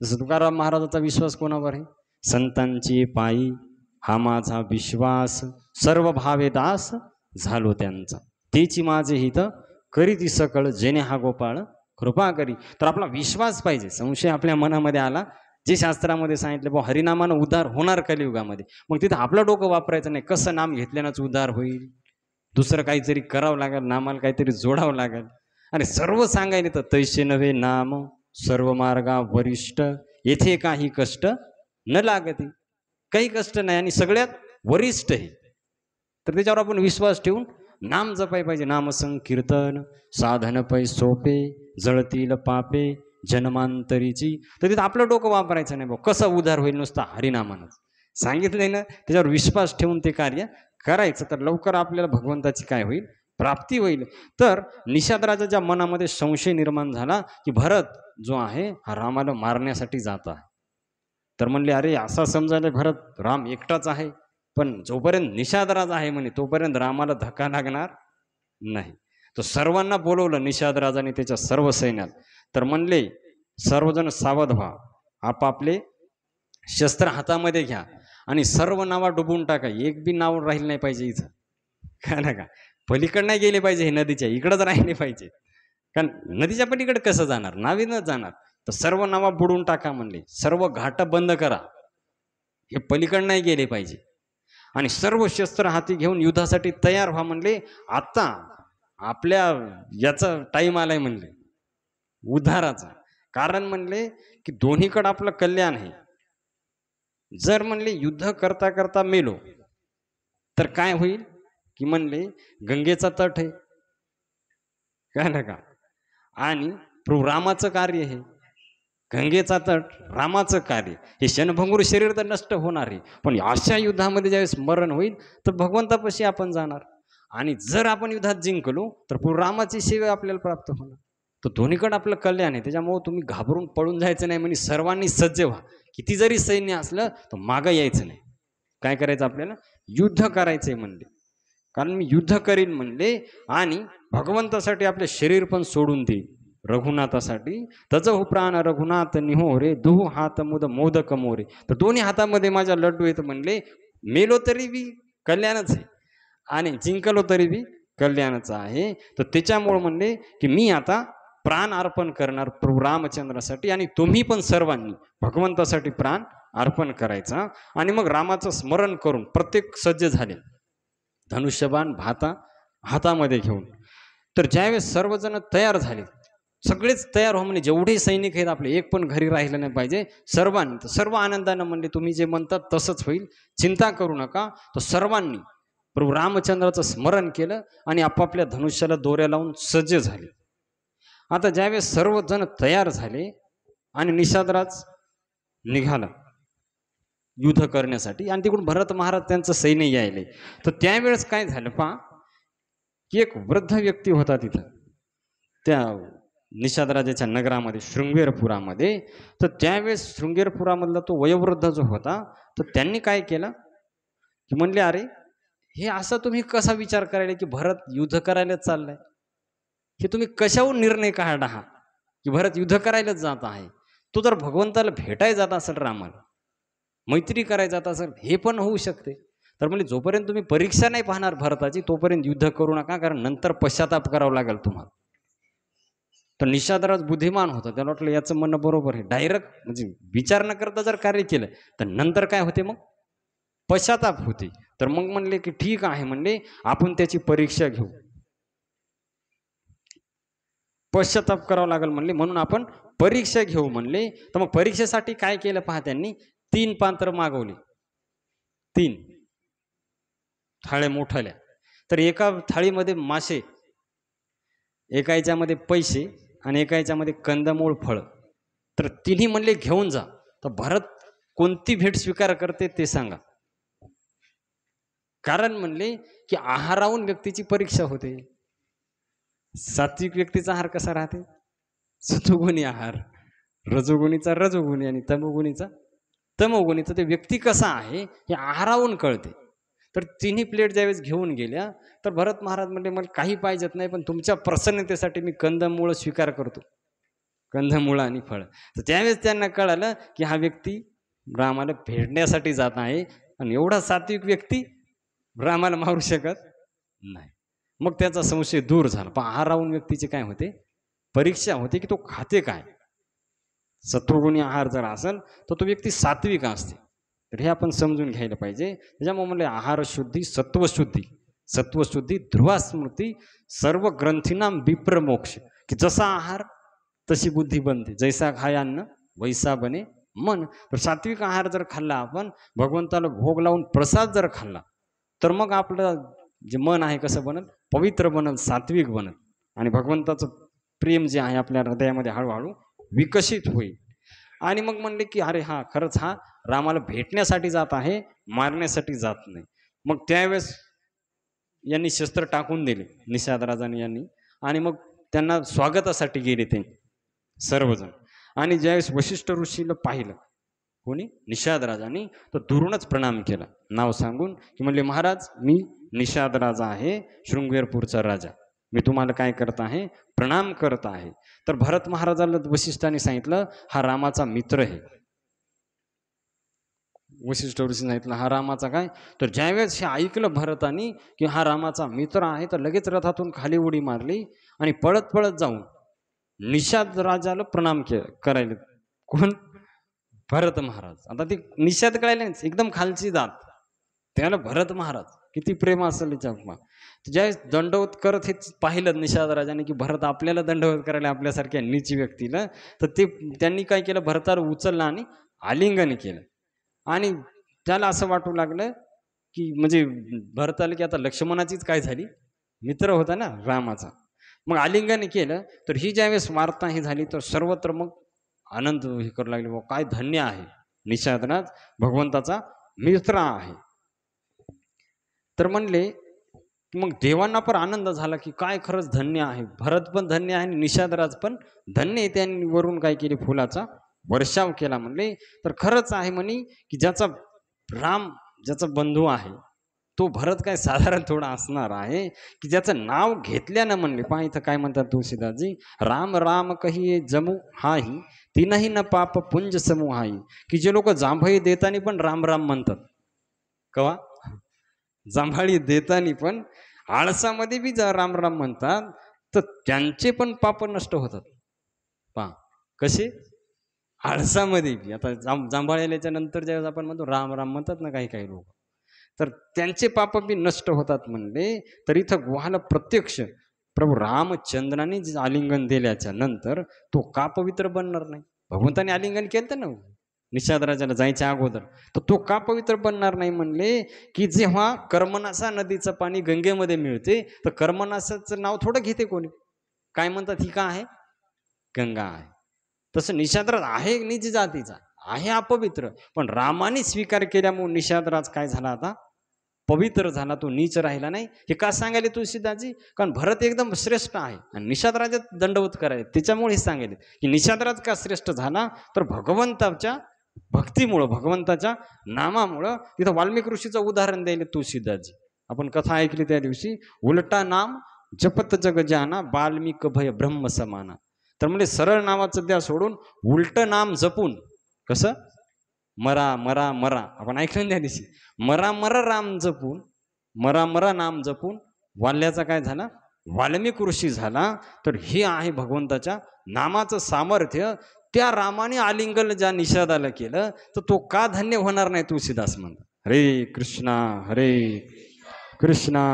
जसं तुकाराम महाराजांचा विश्वास कोणावर आहे, संतांची पायी हा माझा विश्वास, सर्व भावे दास झालो त्यांचा, तेची माझे हित करीती सकळ, जेणे हा गोपाळ कृपा करी. तर आपला विश्वास पाहिजे. संशय आपल्या मनामध्ये आला, जे शास्त्रामध्ये सांगितलं बा हरिनामानं उद्धार होणार कलियुगामध्ये, मग तिथं आपलं डोकं वापरायचं नाही. कसं नाम घेतल्यानंच उद्धार होईल, दुसरं काहीतरी करावं लागेल, नामाला काहीतरी जोडावं लागेल. आणि सर्व सांगायला तर तैसे नव्हे नाम सर्व मार्गा वरिष्ठ, येथे काही कष्ट न लागते. काही कष्ट नाही आणि सगळ्यात वरिष्ठ आहे. तर त्याच्यावर आपण विश्वास ठेवून नाम जपाय पाहिजे. नाम संकीर्तन साधन पै सोपे, जळतील पापे जन्मांतरीची. तर तिथं आपलं डोकं वापरायचं नाही, भाऊ कसं उद्धार होईल, नुसतं हरिनामानच सांगितलंय ना, त्याच्यावर विश्वास ठेवून ते कार्य करायचं. तर लवकर आपल्याला भगवंताची काय होईल, प्राप्ती होईल. तर निषाद राजाच्या मनामध्ये संशय निर्माण झाला की भरत जो आहे हा रामाला मारण्यासाठी जात आहे. तर म्हणले अरे असा समजायला भरत राम एकटाच आहे, पण जोपर्यंत निषाद राजा आहे म्हणे तोपर्यंत रामाला धक्का लागणार नाही. तो सर्वांना बोलवलं निषाद राजाने त्याच्या सर्व सैन्यात. तर म्हणले सर्वजण सावध व्हा, आपापले शस्त्र हातामध्ये घ्या आणि सर्व नावा डुबून टाका. एक बी नाव राहिलं नाही पाहिजे इथं, काय ना का. पलीकडे नाही गेले पाहिजे, हे नदीच्या इकडंच राहिले पाहिजे. कारण नदीच्या पलीकडे कसं जाणार, नावीनच जाणार. तर सर्व नावा बुडून टाका म्हणले, सर्व घाट बंद करा, हे पलीकडे नाही गेले पाहिजे, आणि सर्व शस्त्र हाती घेऊन युद्धासाठी तयार व्हा म्हणले. आता आपल्या याचा टाइम आलाय म्हणले, उद्धाराचा. कारण म्हणले की दोन्हीकडे आपलं कल्याण आहे. जर म्हणले युद्ध करता करता मेलो तर काय होईल की म्हणले गंगेचा तट आहे, कळलं का, आणि प्रभू रामाचं कार्य आहे. गंगेचा तट, रामाचं कार्य, हे क्षणभंगुर शरीर तर नष्ट होणार आहे, पण अशा युद्धामध्ये ज्यावेळेस मरण होईल तर भगवंतापाशी आपण जाणार. आणि जर आपण युद्धात जिंकलो तर प्रभू रामाची सेवा आपल्याला प्राप्त होणार. तर दोन्हीकडे आपलं कल्याण आहे. त्याच्यामुळे तुम्ही घाबरून पळून जायचं नाही, म्हणजे सर्वांनी सज्ज व्हा. किती जरी सैन्य असलं तर मागं यायचं नाही. काय करायचं आपल्याला, युद्ध करायचंय म्हणले. कारण मी युद्ध करीन म्हणले, आणि भगवंतासाठी आपले शरीर पण सोडून देईन रघुनाथासाठी. तज हो प्राण रघुनाथ निहो रे, दुहू हात मुद मोदक मोरे. तर दोन्ही हातामध्ये माझ्या लड्डू येत म्हणले. मेलो तरी बी कल्याणच आहे आणि जिंकलो तरी बी कल्याणच आहे. तर त्याच्यामुळे म्हणले की मी आता प्राण अर्पण करणार प्रभू रामचंद्रासाठी, आणि तुम्ही पण सर्वांनी भगवंतासाठी प्राण अर्पण करायचा. आणि मग रामाचं स्मरण करून प्रत्येक सज्ज झाले, धनुष्यबाण भाता हातामध्ये घेऊन. तर ज्यावेळेस सर्वजण तयार झाले, सगळेच तयार हो म्हणजे, जेवढे सैनिक आहेत आपले, एक पण घरी राहिलं नाही पाहिजे, सर्वांनी. तर सर्व आनंदानं म्हणले तुम्ही जे म्हणतात तसंच होईल, चिंता करू नका. तर सर्वांनी प्रभू रामचंद्राचं स्मरण केलं आणि आपापल्या धनुष्याला दोऱ्या लावून सज्ज झाले. आता ज्यावेळेस सर्वजण तयार झाले आणि निषादराज निघाला युद्ध करण्यासाठी, आणि तिकडून भरत महाराज त्यांचं सैन्य यायले. तर त्यावेळेस काय झालं पहा, की एक वृद्ध व्यक्ती होता तिथं त्या निषादराजाच्या नगरामध्ये, शृंगेरपुरामध्ये. तर त्यावेळेस शृंगेरपुरामधला तो वयोवृद्ध जो होता, तर त्यांनी काय केलं की म्हणले, अरे हे असं तुम्ही कसा विचार करायला की भरत युद्ध करायला चाललाय, हे तुम्ही कशावर निर्णय काढला हा की भरत युद्ध करायलाच जात आहे. तो जर भगवंताला भेटायला जात असेल, रामाला मैत्री करायला जात असेल, हे पण होऊ शकते. तर म्हणजे जोपर्यंत तुम्ही परीक्षा नाही पाहणार भरताची, तोपर्यंत युद्ध करू नका, कारण नंतर पश्चाताप करावा लागेल तुम्हाला. तर निषादराज बुद्धिमान होता, त्याला वाटलं याचं म्हणणं बरोबर आहे. डायरेक्ट म्हणजे विचार न करता जर कार्य केलं तर नंतर काय होते, मग पश्चाताप होते. तर मग म्हणले की ठीक आहे म्हणले, आपण त्याची परीक्षा घेऊ, पश्चाताप करावा लागेल म्हणले, म्हणून आपण परीक्षा घेऊ म्हणले. तर मग परीक्षेसाठी काय केलं पहा, त्यांनी 3 पात्र मागवली, 3 थाळ्या मोठ्याल्या. तर एका थाळीमध्ये मासे, एका याच्यामध्ये पैसे, आणि एका याच्यामध्ये कंदमूळ फळ. तर तिन्ही म्हणले घेऊन जा. तर भरत कोणती भेट स्वीकार करते ते सांगा. कारण म्हणले की आहाराहून व्यक्तीची परीक्षा होते. सात्विक व्यक्तीचा आहार कसा राहते, सत्वगुणी आहार, रजोगुणीचा रजोगुणी, आणि तमोगुणीचा तमोगुणीचा. ते व्यक्ती कसा आहे हे आहाराहून कळते. तर तिन्ही प्लेट ज्यावेळेस घेऊन गेल्या, तर भरत महाराज म्हणले मला काही पाहिजेत नाही, पण तुमच्या प्रसन्नतेसाठी मी कंदमूळ स्वीकार करतो, कंदमूळ आणि फळ. तर त्यावेळेस त्यांना कळालं की हा व्यक्ती रामाला भेटण्यासाठी जात आहे, आणि एवढा सात्विक व्यक्ती रामाला मारू शकत नाही. मग त्याचा संशय दूर झाला. पण आहाराहून व्यक्तीचे काय होते, परीक्षा होते की तो खाते काय. सत्वगुणी आहार जर असेल तर तो व्यक्ती सात्विक असते. तर हे आपण समजून घ्यायला पाहिजे. त्याच्यामुळे म्हणले आहार शुद्धी सत्वशुद्धी, सत्वशुद्धी ध्रुवा स्मृती, सर्व ग्रंथींना विप्र मोक्ष. की जसा आहार तशी बुद्धी बनते, जैसा खाय अन्न वैसा बने मन. तर सात्विक आहार जर खाल्ला आपण, भगवंताला भोग लावून प्रसाद जर खाल्ला, तर मग आपलं जे मन आहे कसं बनल, पवित्र बनल, सात्विक बनल, आणि भगवंताचं प्रेम जे आहे आपल्या हृदयामध्ये हळूहळू विकसित होईल. आणि मग म्हणले की अरे हा खरंच हा रामाला भेटण्यासाठी जात आहे, मारण्यासाठी जात नाही. मग त्यावेळेस यांनी शस्त्र टाकून दिले निषादराजांनी यांनी, आणि मग त्यांना स्वागतासाठी गेले ते सर्वजण. आणि ज्यावेळेस वशिष्ठ ऋषीला पाहिलं कोणी, निषादराजांनी, तर दुरूनच प्रणाम केला, नाव सांगून की म्हणले महाराज मी निषादराजा आहे, शृंगेरपूरचा राजा, मी तुम्हाला काय करत आहे, प्रणाम करत आहे. तर भरत महाराजाला वशिष्ठांनी सांगितलं हा रामाचा मित्र आहे. वशिष्ठ ऋषी सांगितलं हा रामाचा काय. तर ज्यावेळेस हे ऐकलं भरतानी की हा रामाचा मित्र आहे, तर लगेच रथातून खाली उडी मारली आणि पळत पळत जाऊन निषाद राजाला प्रणाम करायला. कोण? भरत महाराज. आता ते निषाद कळायला एकदम खालची जात, त्याला भरत महाराज किती प्रेम असेल त्याच्या. ज्यावेळेस दंडवत करत हे पाहिलं निषाद राजाने की भरत आपल्याला दंडवत करायला आपल्यासारख्या नीच व्यक्तीला, तर ते त्यांनी काय केलं, भरताला उचललं आणि आलिंगन केलं. आणि त्याला असं वाटू लागलं की म्हणजे भरताला की आता लक्ष्मणाचीच काय झाली, मित्र होता ना रामाचा. मग आलिंगन केलं. तर ही ज्यावेळेस वार्ता ही झाली तर सर्वत्र मग आनंद हे करू लागले, काय धन्य आहे निषादराज, भगवंताचा मित्र आहे. तर म्हणले मग देवांना पण आनंद झाला की काय खरंच धन्य आहे, भरत पण धन्य आहे आणि निषादराज पण धन्य आहे. त्यांनी वरून काय केले, फुलाचा वर्षाव केला. म्हणले तर खरंच आहे म्हणे की ज्याचा राम, ज्याचा बंधू आहे तो भरत काय साधारण थोडा असणार आहे की ज्याचं नाव घेतल्यानं म्हणले. पहा इथं काय म्हणतात तुळशीदासजी, राम राम कही जमू हाही तीनही न पाप पुंज समूहाई. की जे लोक जांभळी देतानी पण राम राम म्हणतात, कवा जांभळी देतानी पण आळसामध्ये बी राम राम म्हणतात, तर त्यांचे पण पाप नष्ट होतात. पहा कसे, आळसामध्ये बी. आता जांभळल्याच्या नंतर ज्यावेळेस आपण म्हणतो राम राम म्हणतात ना काही काही लोक, तर त्यांचे पाप बी नष्ट होतात म्हणले. तर इथं गुहाला प्रत्यक्ष प्रभू रामचंद्राने आलिंगन दिल्याच्या नंतर तो का पवित्र बनणार नाही. भगवंताने आलिंगन केलं ना निषाद राजाला जायच्या अगोदर, तर तो का पवित्र बनणार नाही म्हणले की जेव्हा कर्मनासा नदीचं पाणी गंगेमध्ये मिळते तर कर्मनासाचं नाव थोडं घेते कोणी, काय म्हणतात ही का आहे, गंगा आहे. तसं निषादराज आहे निज जातीचा, आहे अपवित्र, पण रामाने स्वीकार केल्यामुळे निषादराज काय झाला, आता पवित्र झाला, तो नीच राहिला नाही. हे का सांगायले तुळशीदासजी, कारण भरत एकदम श्रेष्ठ आहे आणि निषादराजात दंडवत करायला, त्याच्यामुळे हे सांगायले की निषादराज का श्रेष्ठ झाला, तर भगवंताच्या भक्तीमुळं, भगवंताच्या नामामुळं. तिथं वाल्मिक ऋषीचं उदाहरण द्यायला तुळशीदासजी, आपण कथा ऐकली त्या दिवशी, उलटा नाम जपत जग जाना वाल्मिक भय ब्रह्म समाना. तर म्हणजे सरळ नावाचं द्या सोडून उलट नाम जपून, कसं मरा मरा मरा, आपण ऐकलं त्या दिवशी, मरा मरा राम जपून, मरा मरा नाम जपून वाल्याचा काय झाला, वाल्मिक ऋषी झाला. तर हे आहे भगवंताच्या नामाचं सामर्थ्य. त्या रामाने आलिंगन ज्या निषादाला केलं तर तो का धन्य होणार नाही, तुळशीदास म्हणतात. हरे कृष्णा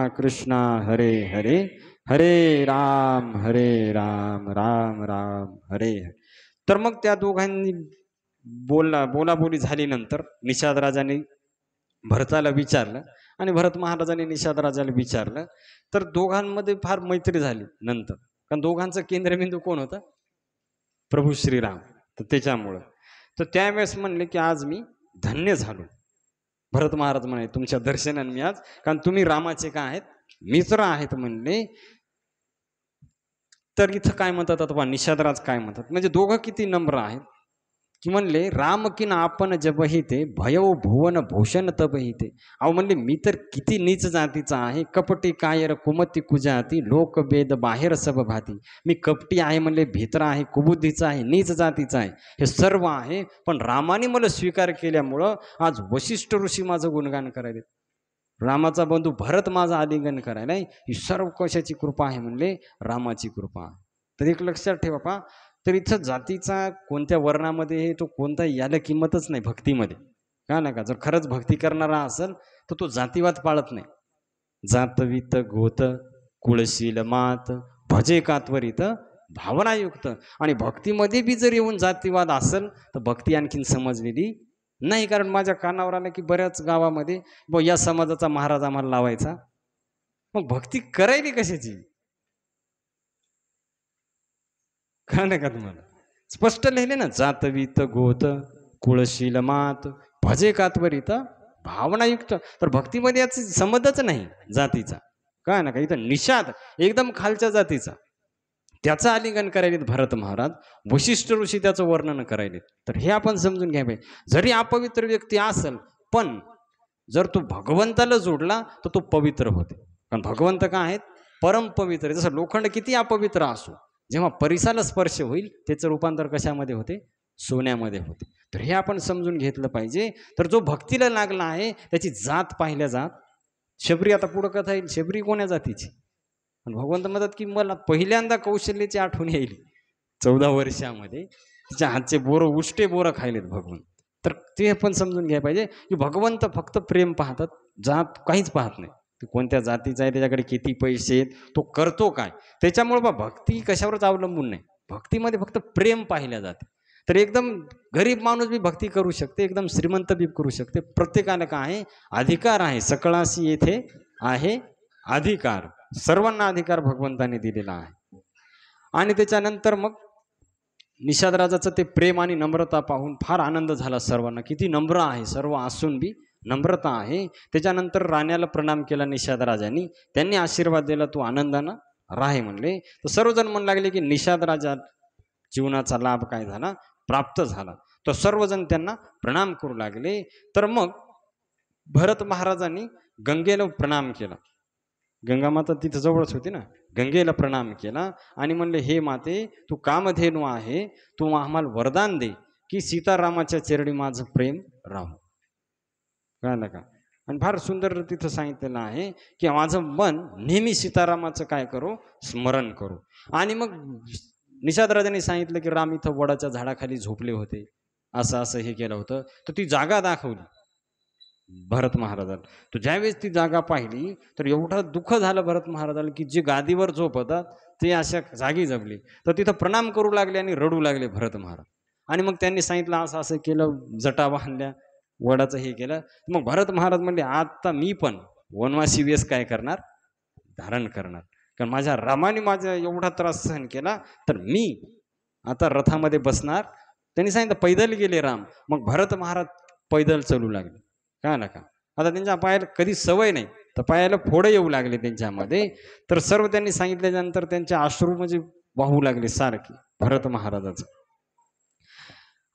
कृष्णा हरे हरे, हरे राम राम राम हरे हरे. तर मग त्या दोघांनी बोलाबोली झाल्यानंतर निषाद राजाने भरताला विचारलं आणि भरत महाराजांनी निषाद राजाला विचारलं. तर दोघांमध्ये फार मैत्री झाली नंतर, कारण दोघांचं केंद्रबिंदू कोण होता, प्रभू श्रीराम. तर त्याच्यामुळं तर त्यावेळेस म्हणले की आज मी धन्य झालो. भरत महाराज म्हणे तुमच्या दर्शनाने मी आज, कारण तुम्ही रामाचे काय आहेत, मित्र आहेत म्हणले. तर इथं काय म्हणतात आता निषादराज काय म्हणतात, म्हणजे दोघं किती नम्र आहेत की म्हणले राम किन आपण जबहिते भयव भुवन भूषण तबहिते. अहो म्हणले मी तर किती नीच जातीचा आहे, कपटी कायर कुमती कुजाती लोक वेद बाहेर सब भाती. मी कपटी आहे म्हणले, भीतर आहे, कुबुद्धीचा आहे, नीच जातीचा आहे, हे सर्व आहे. पण रामाने मला स्वीकार केल्यामुळं आज वशिष्ठ ऋषी माझं गुणगान करायले, रामाचा बंधू भरत माझं आलिंगन करायला, ही सर्व कशाची कृपा आहे म्हणले, रामाची कृपा. तर एक लक्षात ठेवा पा, तर इथं जातीचा कोणत्या वर्णामध्ये तो कोणता याला किंमतच नाही भक्तीमध्ये, का ना का. जर खरंच भक्ती करणारा असेल तर तो जातीवाद पाळत नाही. जातवित गोत कुळशील मात भजे कात्वरित भावनायुक्त. आणि भक्तीमध्ये बी जर येऊन जातीवाद असेल तर भक्ती आणखीन समजलेली नाही. कारण माझ्या कानावर आलं की बऱ्याच गावामध्ये या समाजाचा महाराज आम्हाला लावायचा, मग भक्ती करायली कशाची, का नाही का. तुम्हाला स्पष्ट लिहिले ना, जातवीत गोत कुळशील मात भजे कात्वरित भावनायुक्त. तर भक्तीमध्ये याचा संबंधच नाही जातीचा, काय ना का. इथं निषाद एकदम खालच्या जातीचा, त्याचं आलिंगन करायलेत भरत महाराज, वशिष्ठ ऋषी त्याचं वर्णन करायलेत. तर हे आपण समजून घ्या पाहिजे. जरी अपवित्र व्यक्ती असेल पण जर तो भगवंताला जोडला तर तो पवित्र होते. कारण भगवंत काय आहेत, परम पवित्र. जसं लोखंड किती अपवित्र असो, जेव्हा परिसाला स्पर्श होईल त्याचं रूपांतर कशामध्ये होते, सोन्यामध्ये होते. तर हे आपण समजून घेतलं पाहिजे. तर जो भक्तीला लागला आहे त्याची जात पाहिल्या जात. शबरी आता पुढं कथा येईल, शबरी कोण्या जातीची, भगवंत म्हणतात की मला पहिल्यांदा कौशल्याची आठवण येईल, 14 वर्षामध्ये तिच्या हातचे बोरं उष्टे बोरं खायलेत भगवंत. तर ते पण समजून घ्यायला पाहिजे की भगवंत फक्त प्रेम पाहतात, जात काहीच पाहत नाही. तो कोणत्या जातीचा आहे, त्याच्याकडे किती पैसे आहेत, तो करतो काय. त्याच्यामुळे बा भक्ती कशावरच अवलंबून नाही. भक्तीमध्ये फक्त प्रेम पाहिल्या जाते. तर एकदम गरीब माणूस बी भक्ती करू शकते, एकदम श्रीमंत बी करू शकते. प्रत्येकाला काय आहे, अधिकार आहे. सकळाशी येथे आहे अधिकार. सर्वांना अधिकार भगवंताने दिलेला आहे. आणि त्याच्यानंतर मग निषादराजाचं ते प्रेम आणि नम्रता पाहून फार आनंद झाला सर्वांना. किती नम्र आहे, सर्व असून बी नम्रता आहे. त्याच्यानंतर राण्याला प्रणाम केला निषादराजांनी. त्यांनी आशीर्वाद दिला, तू आनंदानं राहे म्हणले. तर सर्वजण म्हणू लागले की निषादराजा जीवनाचा लाभ काय झाला, प्राप्त झाला. तर सर्वजण त्यांना प्रणाम करू लागले. तर मग भरत महाराजांनी गंगेला प्रणाम केला. गंगा माता तिथं जवळच होती ना. गंगेला प्रणाम केला आणि म्हणले, हे माते, तू कामधेनू आहे, तू आम्हाला वरदान दे की सीतारामाच्या चरणी माझं प्रेम राहू. कळलं का. आणि फार सुंदर तिथं सांगितलेलं आहे की माझं मन नेहमी सीतारामाचं काय करू, स्मरण करू. आणि मग निषादराजांनी सांगितलं की राम इथं वडाच्या झाडाखाली झोपले होते, असं असं हे केलं होतं. तर ती जागा दाखवली भरत महाराजाला. तर ज्यावेळेस ती जागा पाहिली तर एवढं दुःख झालं भरत महाराजाला की जे गादीवर झोपतात ते अशा जागी जगले. तर तिथं प्रणाम करू लागले आणि रडू लागले भरत महाराज. आणि मग त्यांनी सांगितलं असं असं केलं, जटा बांधल्या, वडाचं हे केलं. मग भरत महाराज म्हणले, आता मी पण वनवासी वेश काय करणार, धारण करणार. कारण माझ्या रामाने माझा एवढा त्रास सहन केला, तर मी आता रथामध्ये बसणार. त्यांनी सांगितलं पैदल गेले राम. मग भरत महाराज पैदल चालू लागले. काय ना का. आता त्यांच्या पायाला कधी सवय नाही, तर पायाला फोडं येऊ लागले त्यांच्यामध्ये. तर सर्व त्यांनी सांगितल्यानंतर त्यांचे अश्रू म्हणजे वाहू लागले सारखे भरत महाराजाचं.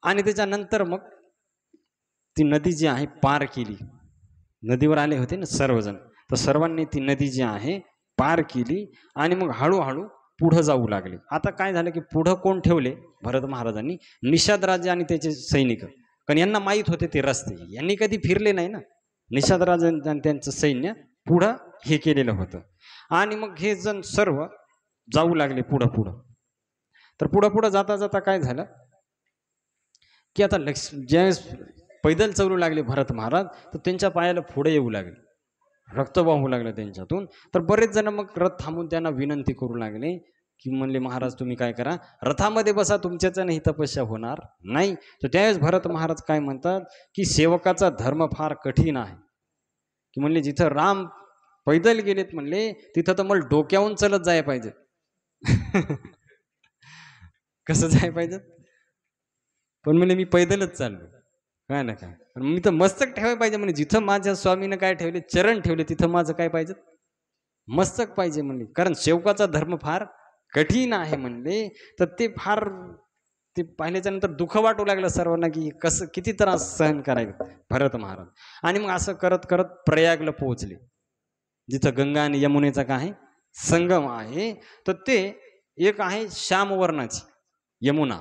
आणि त्याच्यानंतर मग ती नदी जी आहे पार केली. नदीवर आले होते ना सर्वजण, तर सर्वांनी ती नदी जी आहे पार केली. आणि मग हळूहळू पुढं जाऊ लागले. आता काय झालं की पुढं कोण ठेवले भरत महाराजांनी, निषादराजे आणि त्याचे सैनिक. कारण यांना माहीत होते ते रस्ते, यांनी कधी फिरले नाही ना. निषादराज आणि त्यांचं सैन्य पुढं हे केलेलं होतं. आणि मग हे जण सर्व जाऊ लागले पुढं पुढं. तर पुढं पुढं जाता जाता काय झालं की आता ज्यावेळेस पैदल चालू लागले भरत महाराज, तर त्यांच्या पायाला फोडे येऊ लागले, रक्त वाहू लागलं त्यांच्यातून. तर बरेच जण मग रथ थांबून त्यांना विनंती करू लागले की म्हणले, महाराज तुम्ही काय करा, रथामध्ये बसा, तुमच्याच ही तपस्या होणार नाही. तर त्यावेळेस भरत महाराज काय म्हणतात की सेवकाचा धर्म फार कठीण आहे. की म्हणले जिथं राम पैदल गेलेत म्हणले, तिथं तर मला डोक्याहून चलत जायला पाहिजे. कसं जायला पाहिजे, पण म्हणजे मी पैदलच चाललो. काय ना काय, मी तर मस्तक ठेवायला पाहिजे म्हणजे जिथं माझ्या स्वामीनं काय ठेवले, चरण ठेवले, तिथं माझं काय पाहिजे, मस्तक पाहिजे म्हणले. कारण सेवकाचा धर्म फार कठीण आहे म्हणले. तर ते फार ते पाहिल्याच्या नंतर दुःख वाटू लागलं सर्वांना की कसं किती त्रास सहन करायचं भरत महाराज. आणि मग असं करत करत प्रयागला पोहोचले, जिथं गंगा आणि यमुनेचा काय संगम आहे. तर ते एक आहे श्याम वर्णाची यमुना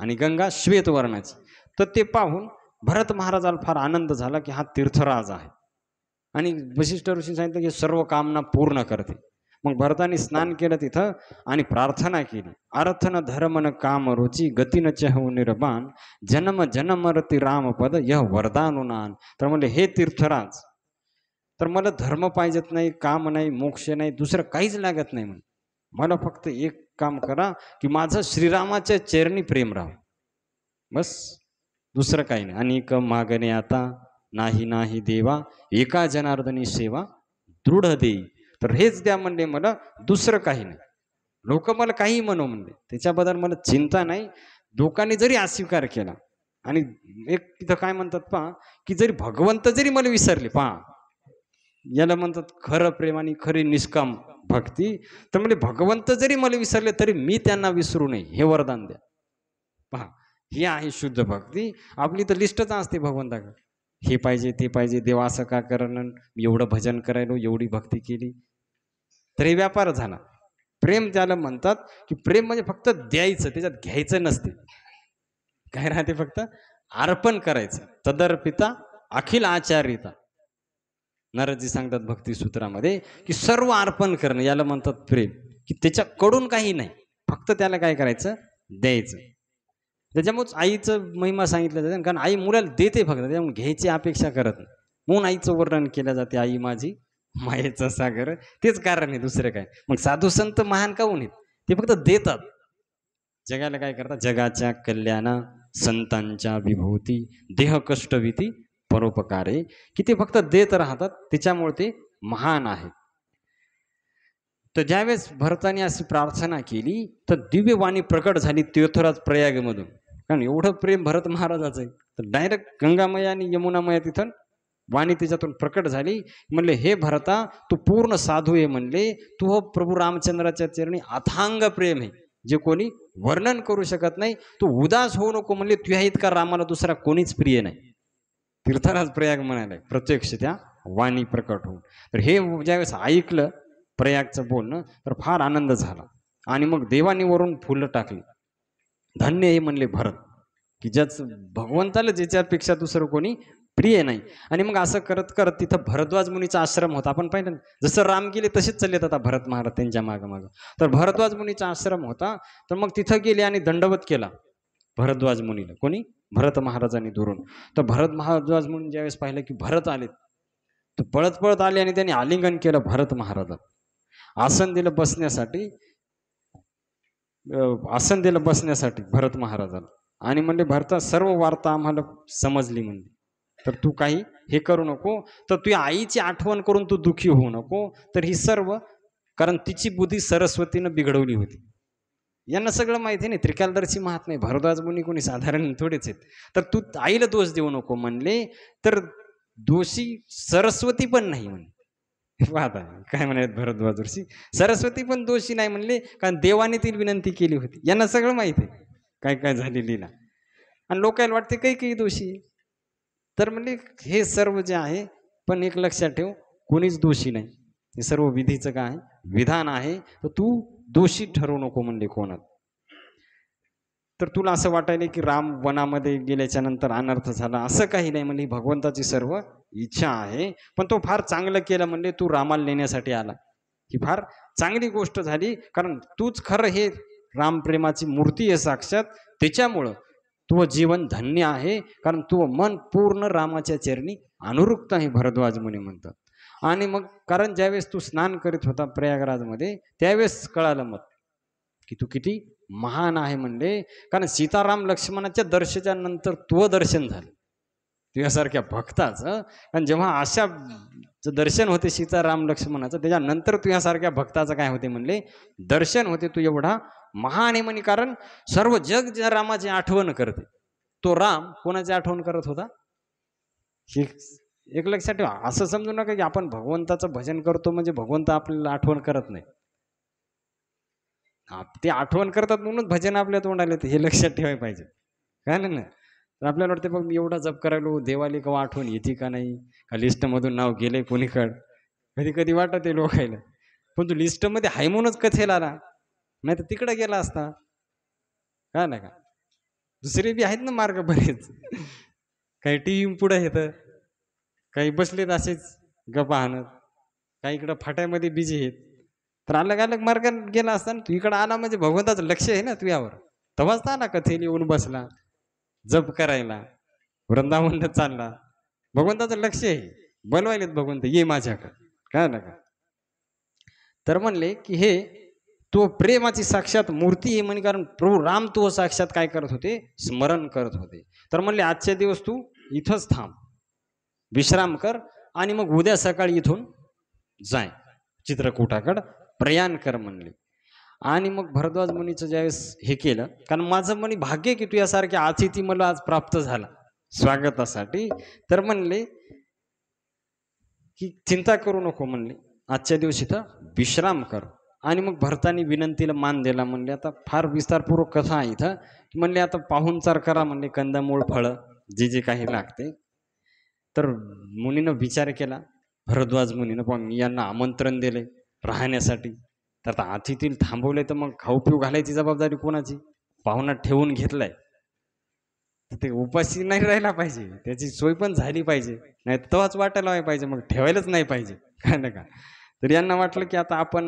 आणि गंगा श्वेत वर्णाची. तर ते पाहून भरत महाराजाला फार आनंद झाला की हा तीर्थराज आहे. आणि वशिष्ठ ऋषी सांगितलं की सर्व कामना पूर्ण करते. मग भरताने स्नान केलं तिथं आणि प्रार्थना केली, अर्थ न धर्म न काम रुची, गती न चहू निर्बाण, जन्म जन्मरती रामपद यह वरदानुनान. तर म्हणले, हे तीर्थराज, तर मला धर्म पाहिजेत नाही, काम नाही, मोक्ष नाही, दुसरं काहीच लागत नाही. म्हणे मला फक्त एक काम करा की माझं श्रीरामाच्या चरणी प्रेम राहावं, बस, दुसरं काही नाही. आणि मागणे आता नाही नाही देवा, एका जनार्दनी सेवा दृढ देई. तर हेच द्या म्हणले मला, दुसरं काही नाही. लोक मला काही म्हणू म्हणले, त्याच्याबद्दल मला चिंता नाही. लोकांनी जरी अस्वीकार केला, आणि एक तिथं काय म्हणतात पहा की जरी भगवंत जरी मला विसरले, पहा याला म्हणतात खरं प्रेम आणि खरी निष्काम भक्ती. तर म्हणजे भगवंत जरी मला विसरले तरी मी त्यांना विसरू नये, हे वरदान द्या. पहा, ही आहे शुद्ध भक्ती. आपली तर लिस्टच असते भगवंताकडे, हे पाहिजे ते पाहिजे, देवा असं का करणं, एवढं भजन करायलो, एवढी भक्ती केली. तर हे व्यापार झाला. प्रेम त्याला म्हणतात की प्रेम म्हणजे फक्त द्यायचं, त्याच्यात घ्यायचं नसते. काय राहते, फक्त अर्पण करायचं. तदर्पिता अखिल आचार्यता. नारदजी सांगतात भक्ती सूत्रामध्ये की सर्व अर्पण करणं याला म्हणतात प्रेम, की त्याच्याकडून काही नाही, फक्त त्याला काय करायचं, द्यायचं. त्याच्यामुळेच आईचं महिमा सांगितलं जातं, कारण आई मुलाला देते फक्त, त्याच्यामुळे घ्यायची अपेक्षा करत नाही. म्हणून आईचं वर्णन केलं जाते, आई माझी मायेचा सागर. तेच कारण आहे, दुसरं काय. मग साधू संत महान काहून आहेत? ते फक्त देतात. जगाला काय करतात, जगाच्या कल्याणा संतांच्या विभूती देह कष्टविती परोपकारे, की ते फक्त देत राहतात, त्याच्यामुळे ते महान आहेत. तर ज्यावेळेस भरताने अशी प्रार्थना केली तर दिव्य वाणी प्रकट झाली तीर्थराज प्रयागमधून. कारण एवढं प्रेम भरत महाराजाचं आहे, तर डायरेक्ट गंगामया आणि यमुनामया तिथं वाणी तिच्यातून प्रकट झाली. म्हणले, हे भरता, तू पूर्ण साधू आहे. म्हणले, तू हो प्रभू रामचंद्राच्या चरणी अथांग प्रेम आहे, जे कोणी वर्णन करू शकत नाही. तू उदास होऊ नको. म्हणले, तुझ्या इतका रामाला दुसरा कोणीच प्रिय नाही. तीर्थराज प्रयाग म्हणाले प्रत्यक्ष त्या वाणी प्रकट होऊन. तर हे ज्यावेळेस ऐकलं प्रयागचं बोलणं, तर फार आनंद झाला. आणि मग देवानी वरून फुलं टाकली. धन्य हे म्हणले भरत, की ज्याच भगवंताला ज्याच्यापेक्षा दुसरं कोणी प्रिय नाही. आणि मग असं करत करत तिथं भरद्वाज मुनीचा आश्रम होता. आपण पाहिलं, जसं राम गेले तसेच चाललेत आता भरत महाराज त्यांच्या मागं. तर भरद्वाज मुनीचा आश्रम होता. तर मग तिथं गेले आणि दंडवत केला भरद्वाज मुनीला. कोणी? भरत महाराजांनी दुरून. तर भरद्वाज मुनी ज्यावेळेस पाहिलं की भरत आलेत, तर पळत पळत आले आणि त्यांनी आलिंगन केलं भरत महाराजात. आसन दिलं बसण्यासाठी भरत महाराजाला. आणि म्हणले, भरता, सर्व वार्ता आम्हाला समजली. म्हणले, तर तू काही हे करू नको. तर तुझ्या आईची आठवण करून तू दुःखी होऊ नको. तर ही सर्व, कारण तिची बुद्धी सरस्वतीनं बिघडवली होती. यांना सगळं माहिती नाही, त्रिकालदर्शी महात्मा आहे. भरद्वाज मुनी कोणी साधारण थोडेच आहेत. तर तू आईला दोष देऊ नको. म्हणले, तर दोषी सरस्वती पण नाही. म्हणले, पाहता काय म्हणाले भरद्वाज ऋषी, सरस्वती पण दोषी नाही. म्हणले, कारण देवाने ती विनंती केली होती. यांना सगळं माहिती आहे काय काय झाली लीला. आणि लोकांना वाटते काही दोषी. तर म्हणले, हे सर्व जे आहे, पण एक लक्षात ठेव, कोणीच दोषी नाही. हे सर्व विधीचं काय विधान आहे. तर तू दोषी ठरवू नको. म्हणले, कोणात. तर तुला असं वाटायला की राम वनामध्ये गेल्याच्या नंतर अनर्थ झाला, असं काही नाही. म्हणजे भगवंताची सर्व इच्छा आहे. पण तो फार चांगलं केलं. म्हणजे तू रामाला नेण्यासाठी आला, ही फार चांगली गोष्ट झाली. कारण तूच खरं हे रामप्रेमाची मूर्ती आहे साक्षात. त्याच्यामुळं तुझं जीवन धन्य आहे. कारण तू मन पूर्ण रामाच्या चरणी अनुरुक्त आहे, भरद्वाज मुनी म्हणतात. आणि मग कारण ज्यावेळेस तू स्नान करीत होता प्रयागराजमध्ये, त्यावेळेस कळालं मग की तू किती महान आहे. म्हणले, कारण सीताराम लक्ष्मणाच्या दर्शनाच्या नंतर तुझं दर्शन झालं, तुझ्यासारख्या भक्ताचं. कारण जेव्हा अशा दर्शन होते सीताराम लक्ष्मणाचं, त्याच्यानंतर तुझ्यासारख्या भक्ताचं काय होते? म्हणले, दर्शन होते. तू एवढा महान आहे म्हणे. कारण सर्व जग ज्या रामाची आठवण करते, तो राम कोणाची आठवण करत होता? एक लक्षात ठेवा. असं समजू नका की आपण भगवंताचं भजन करतो म्हणजे भगवंत आपल्याला आठवण करत नाही. ते आठवण करतात म्हणून भजन आपल्या तोंडाला येते, हे लक्षात ठेवायला पाहिजे. काय ना. तर आपल्याला वाटते बघ, मी एवढा जप करायलो, देवाली केव्हा आठवण येते का नाही, का लिस्टमधून नाव गेलंय कोणीकड, कधी कधी वाटत आहे लोकायला. पण तू लिस्टमध्ये हाय म्हणूनच कथेला आला, नाही तर तिकडे गेला असता. काय ना का, दुसरे बी आहेत ना मार्ग बरेच. काही टीव्ही पुढे येतं, काही बसलेत असेच गप्पा आणत, काही इकडं फाट्यामध्ये बिझी आहेत. तर अलग अलग मार्गाने गेला असता ना. तू इकडं आला म्हणजे भगवंताचं लक्ष आहे ना तुझ्यावर. तेव्हाच आला कथेला येऊन बसला, जप करायला, वृंदावन चालला. भगवंताचं लक्ष आहे, बोलवायलेत भगवंत, ये माझ्याकडे. काय ना का. तर म्हणले की हे तो प्रेमाची साक्षात मूर्ती आहे म्हणे. कारण प्रभू राम तो साक्षात काय करत होते? स्मरण करत होते. तर म्हणले, आजच्या दिवस तू इथंच थांब, विश्राम कर, आणि मग उद्या सकाळी इथून जाय चित्रकूटाकडं प्रयाण कर म्हणले. आणि मग भरद्वाज मुनीचं ज्यावेळेस हे केलं, कारण माझं म्हणे भाग्य की तू यासारख्या अतिथी मला आज प्राप्त झाला स्वागतासाठी. तर म्हणले की चिंता करू नको. म्हणले, आजच्या दिवशी इथं विश्राम कर. आणि मग भरतानी विनंतीला मान दिला. म्हणले, आता फार विस्तारपूर्वक कथा आहे इथं. म्हणले, आता पाहुणचार करा. म्हणले, कंदमूळ फळं जे जे काही लागते. तर मुनीनं विचार केला, भरद्वाज मुनीनं, पण मी यांना आमंत्रण दिले राहण्यासाठी, तर आता अतिथीला थांबवले, तर मग खाऊ पिऊ घालायची जबाबदारी कोणाची? पाहुणा ठेवून घेतलाय, ते उपाशी नाही राहायला पाहिजे, त्याची सोय पण झाली पाहिजे. नाही तेव्हाच वाटायला पाहिजे, मग ठेवायलाच नाही पाहिजे. काय ना का. तर यांना वाटलं की आता आपण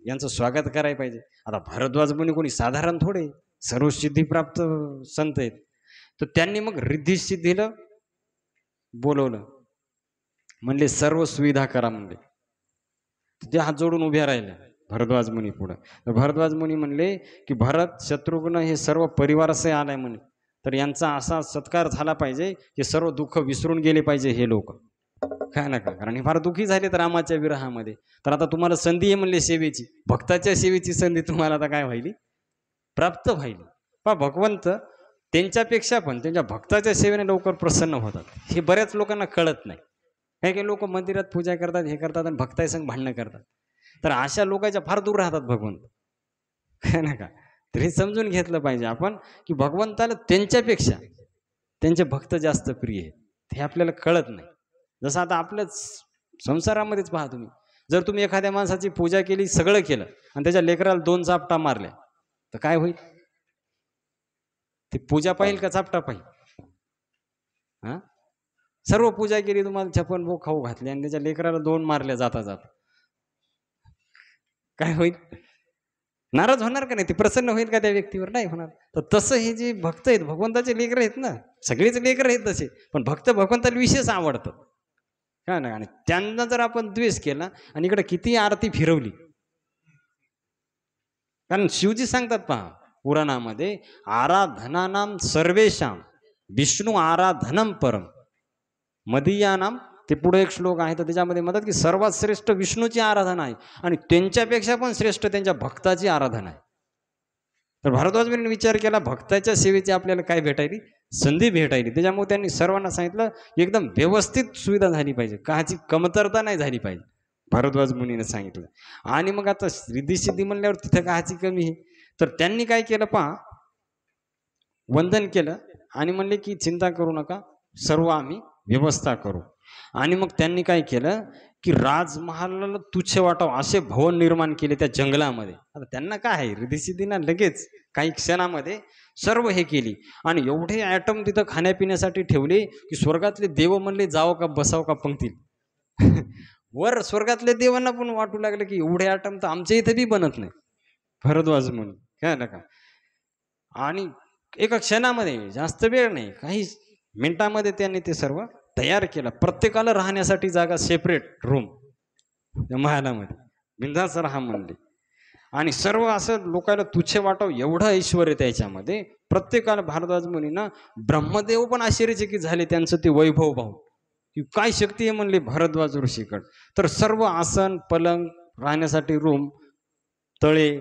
यांचं स्वागत करायला पाहिजे. आता भारद्वाज मुनी कोणी साधारण थोडे, सर्व सिद्धीप्राप्त संत आहेत. तर त्यांनी मग रिद्धी सिद्धीला बोलवलं. म्हणले सर्व सुविधा करा म्हणले. ते हात जोडून उभ्या राहिल्या भरद्वाज मुनी पुढं. तर भरद्वाज मुनी म्हणले की भरत शत्रुघ्न हे सर्व परिवारासह आलाय म्हणे, तर यांचा असा सत्कार झाला पाहिजे की सर्व दुःख विसरून गेले पाहिजे हे लोक. काय नका, कारण हे फार दुःखी झालेत रामाच्या विरहामध्ये. तर आता तुम्हाला संधी आहे म्हणले सेवेची, भक्ताच्या सेवेची संधी तुम्हाला आता काय व्हायली, प्राप्त व्हायली. पहा भगवंत त्यांच्यापेक्षा पण त्यांच्या भक्ताच्या सेवेने लवकर प्रसन्न होतात. हे बऱ्याच लोकांना कळत नाही. काही काही लोक मंदिरात पूजा करतात, हे करतात आणि भक्तासंग भांडणं करतात. तर अशा लोकांच्या फार दूर राहतात भगवंत. काय नका, तर हे समजून घेतलं पाहिजे आपण की भगवंताला त्यांच्यापेक्षा त्यांचे भक्त जास्त प्रिय आहेत. हे आपल्याला कळत नाही. जसं आता आपल्याच संसारामध्येच पहा तुम्ही, जर तुम्ही एखाद्या माणसाची पूजा केली, सगळं केलं आणि त्याच्या लेकराला 2 चापटा मारल्या तर काय होईल? ती पूजा पाहिल का चापटा पाहिल? हा, सर्व पूजा केली, तुम्हाला 56 भोग खाऊ घातले आणि त्याच्या लेकराला 2 मारल्या जाता जाता, काय होईल? नाराज होणार का नाही? ती प्रसन्न होईल का त्या व्यक्तीवर? नाही होणार. तर तसं हे जे भक्त आहेत, भगवंताचे लेकर आहेत ना, सगळेच लेकर आहेत तसे, पण भक्त भगवंताला विशेष आवडतात. काय ना, आणि त्यांना जर आपण द्वेष केला आणि इकडे किती आरती फिरवली, कारण शिवजी सांगतात पहा पुराणामध्ये, आराधनानाम सर्वेशाम विष्णू आराधनम परम मदीयानाम. ते पुढे एक श्लोक आहे, तर त्याच्यामध्ये म्हणतात की सर्वात श्रेष्ठ विष्णूची आराधना आहे आणि त्यांच्यापेक्षा पण श्रेष्ठ त्यांच्या भक्ताची आराधना आहे. तर भारद्वाजने विचार केला, भक्ताच्या सेवेची आपल्याला काय भेटायली, संधी भेटायली. त्याच्यामुळे त्यांनी सर्वांना सांगितलं एकदम व्यवस्थित सुविधा झाली पाहिजे, काची कमतरता नाही झाली पाहिजे, भारद्वाज मुनीने सांगितलं. आणि मग आता रिद्धी सिद्धी म्हणल्यावर तिथं काची कमी आहे. तर त्यांनी काय केलं पहा, वंदन केलं आणि म्हणले की चिंता करू नका, सर्व आम्ही व्यवस्था करू. आणि मग त्यांनी काय केलं की राजमहालाला तुच्छ वाटावं असे भवन निर्माण केले त्या जंगलामध्ये. आता त्यांना काय आहे, रिद्धी सिद्धीना लगेच काही क्षणामध्ये सर्व हे केली आणि एवढे ॲटम तिथं खाण्यापिण्यासाठी ठेवले की स्वर्गातले देव म्हणले जावं का बसावं का पंक्तीत. वर स्वर्गातल्या देवांना पण वाटू लागले की एवढे ॲटम तर आमच्या इथे बी बनत नाही, भरद्वाज म्हणून. काय नका, आणि एका क्षणामध्ये, जास्त वेळ नाही, काही मिनिटामध्ये त्यांनी ते सर्व तयार केलं. प्रत्येकाला राहण्यासाठी जागा, सेपरेट रूम त्या महालामध्ये, बिंदास राहा म्हणले. आणि सर्व असं लोकांना तुच्छ वाटावं एवढं ऐश्वर त्याच्यामध्ये. प्रत्येकाला भारद्वाज मुनींना ब्रह्मदेव पण आश्चर्यचकित झाले त्यांचं ते वैभव पाहून, की काय शक्ती आहे म्हणले भारद्वाज ऋषीकड. तर सर्व आसन, पलंग, राहण्यासाठी रूम, तळे,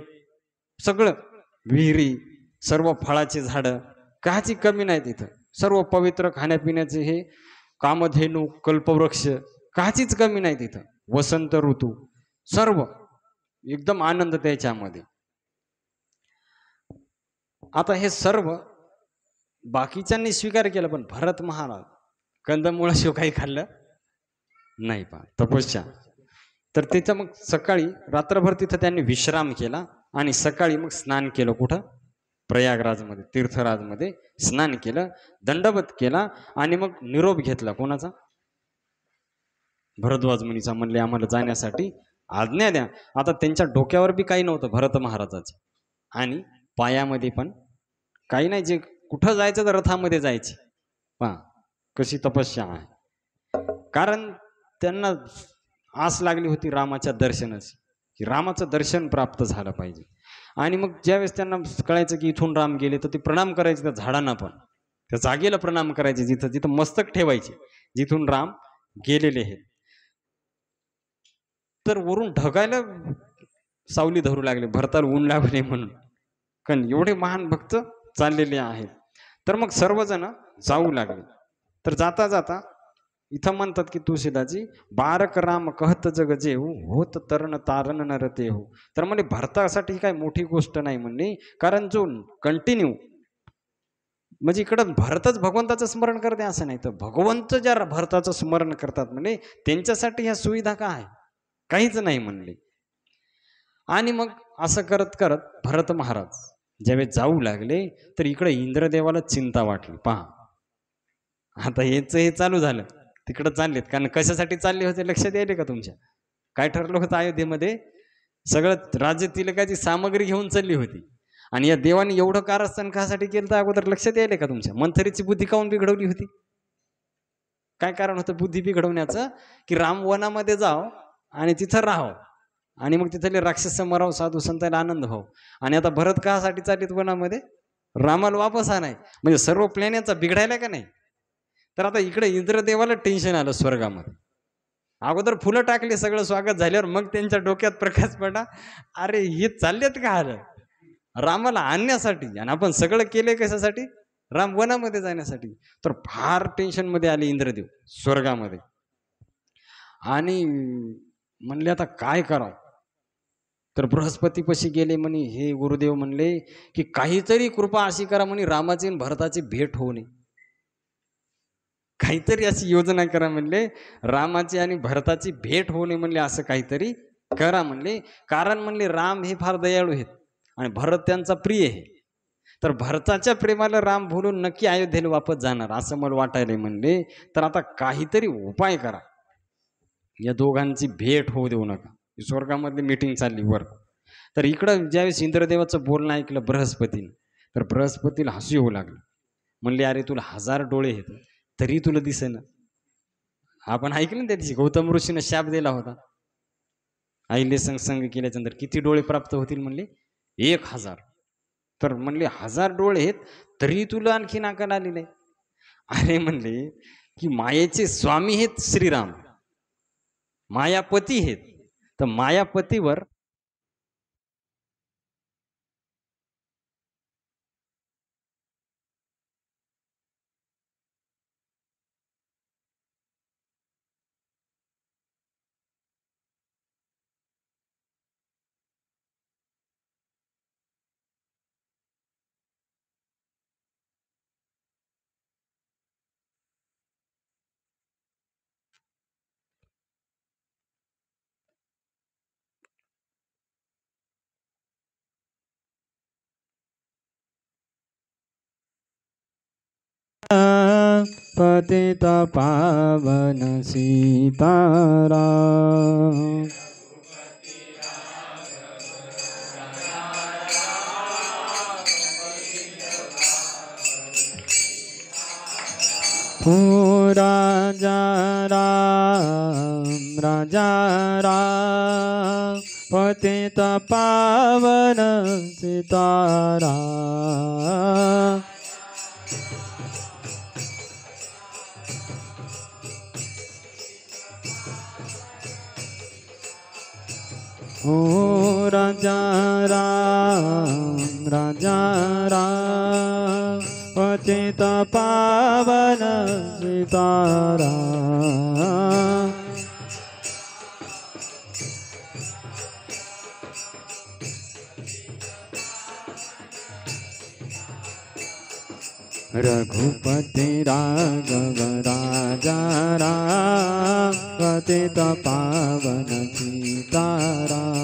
सगळं, विहिरी, सर्व फळाची झाडं, काची कमी नाही तिथं. सर्व पवित्र खाण्यापिण्याचे हे कामधेनू, कल्पवृक्ष, काचीच कमी नाही तिथं. वसंत ऋतू, सर्व एकदम आनंद त्याच्यामध्ये. आता हे सर्व बाकीच्यांनी स्वीकार केलं, पण भरत महाराज कंदमुळाशिवाय काही खाल्लं नाही. पहा तपस्या. तर तिथं मग सकाळी रात्रभर तिथं त्यांनी विश्राम केला आणि सकाळी मग स्नान केलं. कुठं? प्रयागराजमध्ये, तीर्थराजमध्ये स्नान केलं, दंडवत केला आणि मग निरोप घेतला. कोणाचा? भरद्वाज मुनीचा. म्हणले आम्हाला जाण्यासाठी आज्ञा द्या. आता त्यांच्या डोक्यावर बी काही नव्हतं भरत महाराजाचं, आणि पायामध्ये पण काही नाही. जे कुठं जायचं तर रथामध्ये जायचे. पहा कशी तपस्या आहे. कारण त्यांना आस लागली होती रामाच्या दर्शनाची, की रामाचं दर्शन प्राप्त झालं पाहिजे. आणि मग ज्यावेळेस त्यांना कळायचं की इथून राम गेले, तर ते प्रणाम करायचे त्या झाडांना, पण त्या जागेला प्रणाम करायचे जिथं जिथं मस्तक ठेवायचे, जिथून राम गेलेले आहेत. तर वरून ढगायला सावली धरू लागले, भरताला ऊन लागू नये म्हणून, कारण एवढे महान भक्त चाललेले आहेत. तर मग सर्वजण जाऊ लागले. तर जाता जाता इथं म्हणतात की तुळशीदासजी, बारक राम कहत जग जेऊ, होत तरण तारण नरते हो. तर म्हणजे भरतासाठी काय मोठी गोष्ट नाही म्हणणे, कारण जो कंटिन्यू, म्हणजे इकडं भरतच भगवंताचं स्मरण करते असं नाही, तर भगवंत ज्या भरताचं स्मरण करतात म्हणजे त्यांच्यासाठी ह्या सुविधा काय, काहीच नाही म्हणले. आणि मग असं करत करत भरत महाराज ज्यावेळेस जाऊ लागले, तर इकडे इंद्रदेवाला चिंता वाटली. पहा आता हे चालू झालं, तिकडं चाललेत, कारण कशासाठी चालले होते लक्षात यायले का तुमच्या? काय ठरलं होतं अयोध्येमध्ये? सगळं राज्य तिलकाची सामग्री घेऊन चालली होती. आणि या देवाने एवढं कारस्थान कासाठी केलं तर अगोदर लक्षात यायला का तुमच्या? मंथरीची बुद्धी काऊन बिघडवली होती? काय कारण होतं बुद्धी बिघडवण्याचं? की राम वनामध्ये जाव आणि तिथं राहावं आणि मग तिथले राक्षस मराव, साधू संतांना आनंद व्हाव. आणि आता भरत कासाठी चाललीत वनामध्ये? रामाला वापस आणाय. म्हणजे सर्व प्लॅन याचा बिघडायला का नाही? तर आता इकडे इंद्रदेवाला टेन्शन आलं स्वर्गामध्ये. अगोदर फुलं टाकली, सगळं स्वागत झाल्यावर मग त्यांच्या डोक्यात प्रकाश पडला, अरे हे चाललेत का आलं रामाला आणण्यासाठी, आणि आपण सगळं केलंय कशासाठी? राम वनामध्ये जाण्यासाठी. तर फार टेन्शन मध्ये आले इंद्रदेव स्वर्गामध्ये. आणि म्हणले आता काय करावं? तर बृहस्पतीपाशी गेले. म्हणे हे गुरुदेव म्हणले की काहीतरी कृपा अशी करा म्हणे रामाची आणि भरताची भेट होऊ नये. काहीतरी अशी योजना करा म्हणले रामाची आणि भरताची भेट होऊ नये म्हणले, असं काहीतरी करा म्हणले. कारण म्हणले राम हे फार दयाळू आहेत आणि भरत त्यांचा प्रिय आहे. तर भरताच्या प्रेमाला राम भुलून नक्की अयोध्येला वापस जाणार असं मला वाटायला म्हणले. तर आता काहीतरी उपाय करा, या दोघांची भेट होऊ देऊ नका. स्वर्गामधली मीटिंग चालली वर. तर इकडं ज्यावेळेस इंद्रदेवाचं बोलणं ऐकलं बृहस्पतीने, तर बृहस्पतीला हसू येऊ लागलं. म्हणले अरे तुला 1000 डोळे आहेत तरी तुला दिसेना. आपण ऐकलं ना त्या दिवशी गौतम ऋषीनं शाप दिला होता, आईले संग केल्याच्या नंतर किती डोळे प्राप्त होतील म्हणले? 1000. तर म्हणले 1000 डोळे आहेत तरी तुला आणखी नाकाला आली नाही. अरे म्हणले की मायेचे स्वामी आहेत श्रीराम, मायापती आहेत. तर मायापतीवर पतित पावन सीताराम। ओ राजा राम राजा राम पतित पावन सीताराम। ओ राजा राम राजा राम पतित पावन सीताराम। रघुपति राघव राजा राम पतित पावन सीताराम।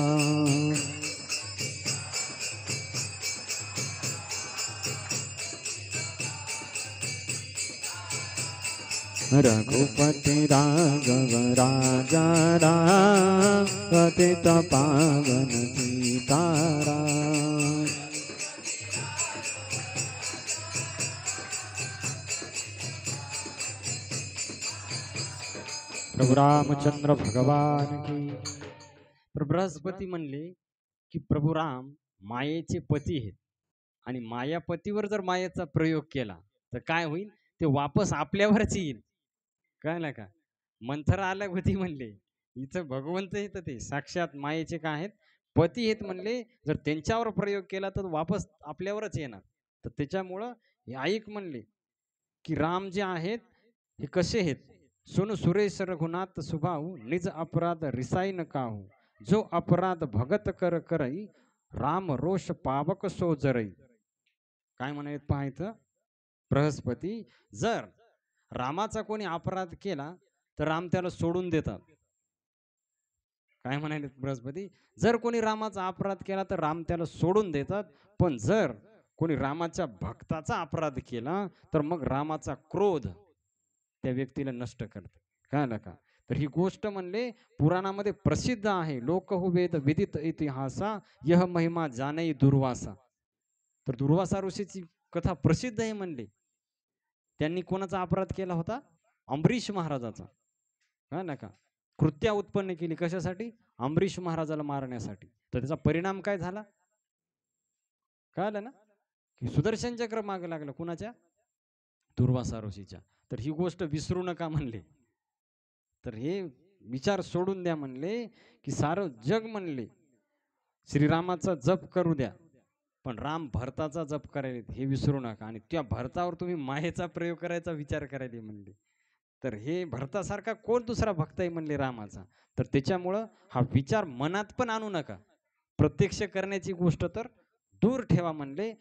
रघुपति राघव राजा राम पतित पावन सीताराम। प्रभु रामचंद्र भगवान की। तर बृहस्पती म्हणले की प्रभू राम मायेचे पती आहेत आणि मायापतीवर जर मायेचा प्रयोग केला तर काय होईल? ते वापस आपल्यावरच येईल. कळलं का? मंथरा अलग होती म्हणले, इथं भगवंत येतं ते साक्षात मायेचे काय आहेत? पती आहेत म्हणले. जर त्यांच्यावर प्रयोग केला तर वापस आपल्यावरच येणार. तर त्याच्यामुळं हे ऐक म्हणले की राम जे आहेत हे कसे आहेत? सुन सुरेश रघुनाथ सुभाऊ निज अपराध रिसाई न काहू जो अपराध भगत कर करई राम रोष पावक सो जरई. काय म्हणायत पाहायचं बृहस्पती? जर रामाचा कोणी अपराध केला तर राम त्याला सोडून देतात. काय म्हणाले बृहस्पती? जर कोणी रामाचा अपराध केला तर राम त्याला सोडून देतात. पण जर कोणी रामाच्या भक्ताचा अपराध केला तर मग रामाचा क्रोध त्या व्यक्तीला नष्ट करते. कळलं का? तर ही गोष्ट म्हणले पुराणामध्ये प्रसिद्ध आहे. लोकहु वेद विदित इतिहासा यह महिमा जाणई दुर्वासा. तर दुर्वासा ऋषीची कथा प्रसिद्ध आहे म्हणले. त्यांनी कोणाचा अपराध केला होता? अंबरीश महाराजाचा. हा ना का? कृत्या उत्पन्न केली कशासाठी? अंबरीश महाराजाला मारण्यासाठी. तर त्याचा परिणाम काय झाला? कळलं ना? की सुदर्शन चक्र मागे लागलं कुणाच्या? दुर्वासा ऋषीच्या. तर ही गोष्ट विसरू नका म्हणले. तर हे विचार सोडून द्या म्हणले, की सारं जग म्हणले श्रीरामाचा जप करू द्या, पण राम भरताचा जप करायला हे विसरू नका. आणि त्या भरतावर तुम्ही मायेचा प्रयोग करायचा विचार करायला म्हणले. तर हे भरतासारखा कोण दुसरा भक्त आहे म्हणले रामाचा. तर त्याच्यामुळं हा विचार मनात पण आणू नका. प्रत्यक्ष करण्याची गोष्ट तर दूर ठेवा म्हणले.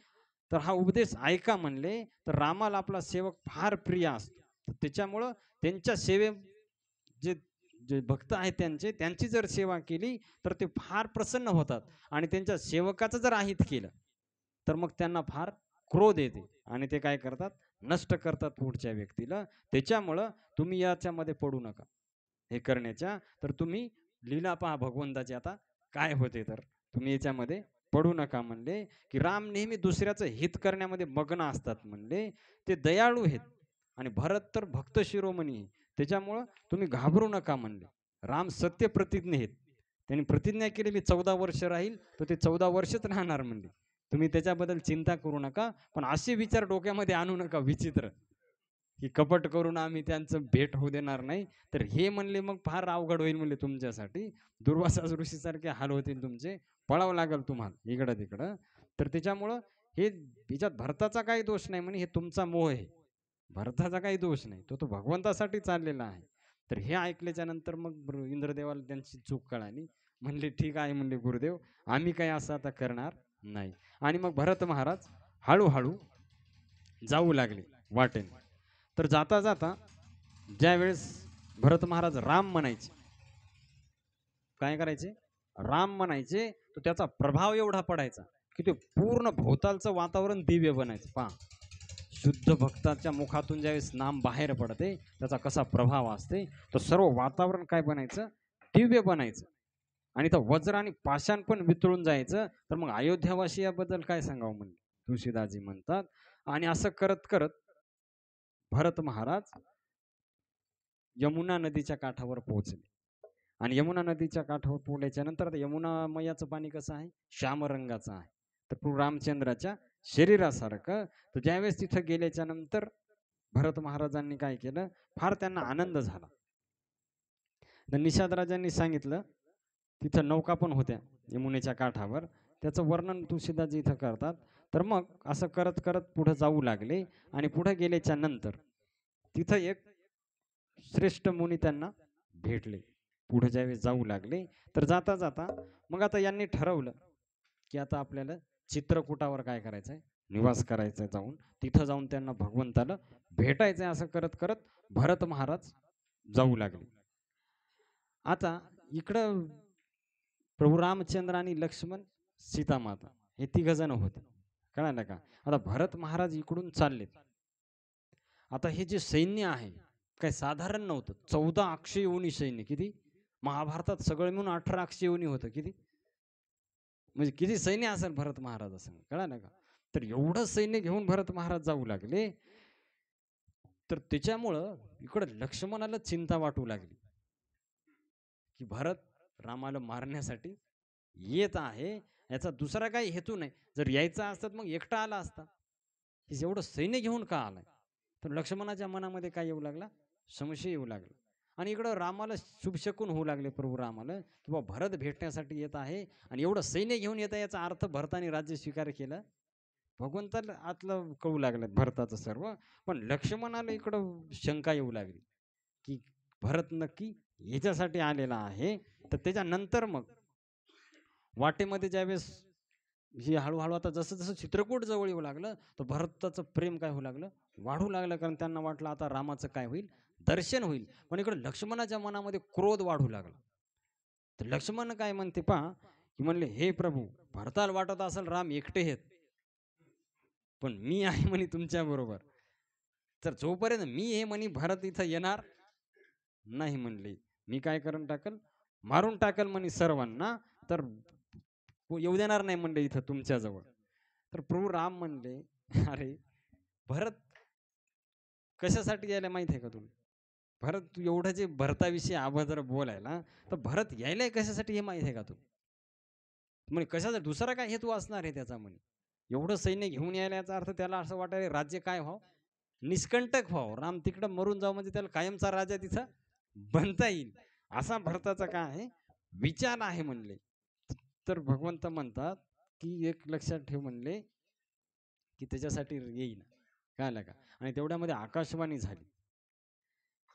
तर हा उपदेश ऐका म्हणले. तर रामाला आपला सेवक फार प्रिय असतो. तर त्याच्यामुळं त्यांच्या जे जे भक्त आहेत त्यांची जर सेवा केली तर ते फार प्रसन्न होतात. आणि त्यांच्या सेवकाचं जर अहित केलं तर मग त्यांना फार क्रोध येते आणि ते काय करतात? नष्ट करतात पुढच्या व्यक्तीला. त्याच्यामुळं तुम्ही याच्यामध्ये पडू नका हे करण्याच्या. तर तुम्ही लीला पहा भगवंताची आता काय होते. तर तुम्ही याच्यामध्ये पडू नका म्हणले. की राम नेहमी दुसऱ्याचं हित करण्यामध्ये मग्न असतात म्हणले. ते दयाळू आहेत आणि भरत तर भक्त शिरोमणी आहे. त्याच्यामुळं तुम्ही घाबरू नका म्हणले. राम सत्य प्रतिज्ञ आहेत. त्यांनी प्रतिज्ञा केलेली 14 वर्ष राहील, तर ते 14 वर्षच राहणार म्हणले. तुम्ही त्याच्याबद्दल चिंता करू नका. पण असे विचार डोक्यामध्ये आणू नका विचित्र, की कपट करून आम्ही त्यांचं भेट होऊ देणार नाही. तर हे म्हणले मग फार अवघड होईल म्हणले तुमच्यासाठी. दुर्वासा ऋषीसारखे हाल होतील तुमचे. पळावं लागेल तुम्हाला इकडं तिकडं. तर त्याच्यामुळं हे हिच्यात भरताचा काही दोष नाही म्हणे, हे तुमचा मोह आहे. भरताचा काही दोष नाही, तो भगवंतासाठी चाललेला आहे. तर हे ऐकल्याच्या नंतर मग इंद्रदेवाला त्यांची चूक कळाली. म्हणले ठीक आहे म्हणले गुरुदेव, आम्ही काही असं आता करणार नाही. आणि मग भरत महाराज हळूहळू जाऊ लागले वाटेने. तर जाता जाता ज्यावेळेस भरत महाराज राम म्हणायचे, काय करायचे? राम म्हणायचे, तर त्याचा प्रभाव एवढा पडायचा की ते पूर्ण भोवतालचं वातावरण दिव्य बनायचं. पहा, शुद्ध भक्ताच्या मुखातून ज्यावेळेस नाम बाहेर पडते त्याचा कसा प्रभाव असते. तर सर्व वातावरण काय बनायचं? दिव्य बनायचं. आणि तर वज्र आणि पाषाण पण वितळून जायचं. तर मग अयोध्यावासी याबद्दल काय सांगावं म्हणले तुळशीदासजी म्हणतात. आणि असं करत करत भरत महाराज यमुना नदीच्या काठावर पोहोचले. आणि यमुना नदीच्या काठावर पोहोचल्याच्या नंतर आता यमुना मैयाचं पाणी कसं आहे? श्याम रंगाचं आहे. तर प्रभू रामचंद्राच्या शरीरासारखं. तर ज्यावेळेस तिथं गेल्याच्या नंतर भरत महाराजांनी काय केलं? फार त्यांना आनंद झाला. तर निषाद राजांनी सांगितलं, तिथं नौका पण होत्या यमुनेच्या काठावर. त्याचं वर्णन तुळशीदासजी इथं करतात. तर मग असं करत करत पुढे जाऊ लागले. आणि पुढे गेल्याच्या नंतर तिथं एक श्रेष्ठ मुनी त्यांना भेटले. पुढे ज्यावेळेस जाऊ लागले तर जाता जाता मग आता यांनी ठरवलं की आता आपल्याला चित्रकूटावर काय करायचंय? निवास करायचा. जाऊन तिथं जाऊन त्यांना भगवंताला भेटायचंय. असं करत करत भरत महाराज जाऊ लागले. आता इकडं प्रभू रामचंद्र आणि लक्ष्मण सीतामाता हे तिघ जण होते. कळालं का? आता भरत महाराज इकडून चाललेत. आता हे जे सैन्य आहे काय साधारण नव्हतं. 14 अक्षय योनी सैन्य. किती? महाभारतात सगळं मिळून 18 अक्षय योनी होतं. किती म्हणजे किती सैन्य असेल भरत महाराजासंग? कळालं का? तर एवढं सैन्य घेऊन भरत महाराज जाऊ लागले. तर त्याच्यामुळं इकडं लक्ष्मणाला चिंता वाटू लागली की भरत रामाला मारण्यासाठी येत आहे. याचा दुसरा काही हेतू नाही. जर यायचा असतात मग एकटा आला असता. हे एवढं सैन्य घेऊन का आलाय? तर लक्ष्मणाच्या मनामध्ये काय येऊ लागला? संशय येऊ लागला. आणि इकडं रामाला शुभशकून होऊ लागले प्रभू रामाला की बाबा भरत भेटण्यासाठी येत आहे आणि एवढं सैन्य घेऊन येत आहे. याचा अर्थ भरताने राज्य स्वीकार केलं. भगवंताला आतलं कळू लागलं भरताचं सर्व. पण लक्ष्मणाला इकडं शंका येऊ लागली की भरत नक्की याच्यासाठी आलेला आहे. तर त्याच्यानंतर मग वाटेमध्ये ज्यावेळेस ही हळूहळू आता जसं जसं चित्रकूट जवळ येऊ लागलं तर भरताचं प्रेम काय होऊ लागलं? वाढू लागलं. कारण त्यांना वाटलं आता रामाचं काय होईल? दर्शन होईल. पण इकडे लक्ष्मणाच्या मनामध्ये क्रोध वाढू लागला. तर लक्ष्मण काय म्हणते पहा, की म्हणले हे प्रभू, भरताला वाटत असेल राम एकटे आहेत, पण मी आहे म्हणे तुमच्या बरोबर. तर जोपर्यंत मी हे म्हणे भरत इथं येणार नाही म्हणले मी काय करून टाकल, मारून टाकल म्हणे सर्वांना, तर येऊ देणार नाही म्हणले इथं तुमच्याजवळ. तर प्रभू राम म्हणले, अरे भरत कशासाठी यायला माहित आहे का तुला? भरत तू एवढं जे भरताविषयी अभद्र बोलायला, तर भरत यायलाय कशासाठी हे माहित आहे का तू? म्हणे कशाचा दुसरा काय हेतू असणार आहे त्याचा म्हणे. एवढं सैन्य घेऊन यायला याचा अर्थ त्याला असं वाटायला राज्य काय व्हावं, निष्कंटक व्हावं. राम तिकडं मरून जावं म्हणजे त्याला कायमचा राजा तिथं बनता येईल. असा भरताचा काय आहे विचार आहे म्हणले. तर भगवंत म्हणतात, की एक लक्षात ठेव म्हणले, की त्याच्यासाठी येईन. कळलं का? आणि तेवढ्यामध्ये आकाशवाणी झाली,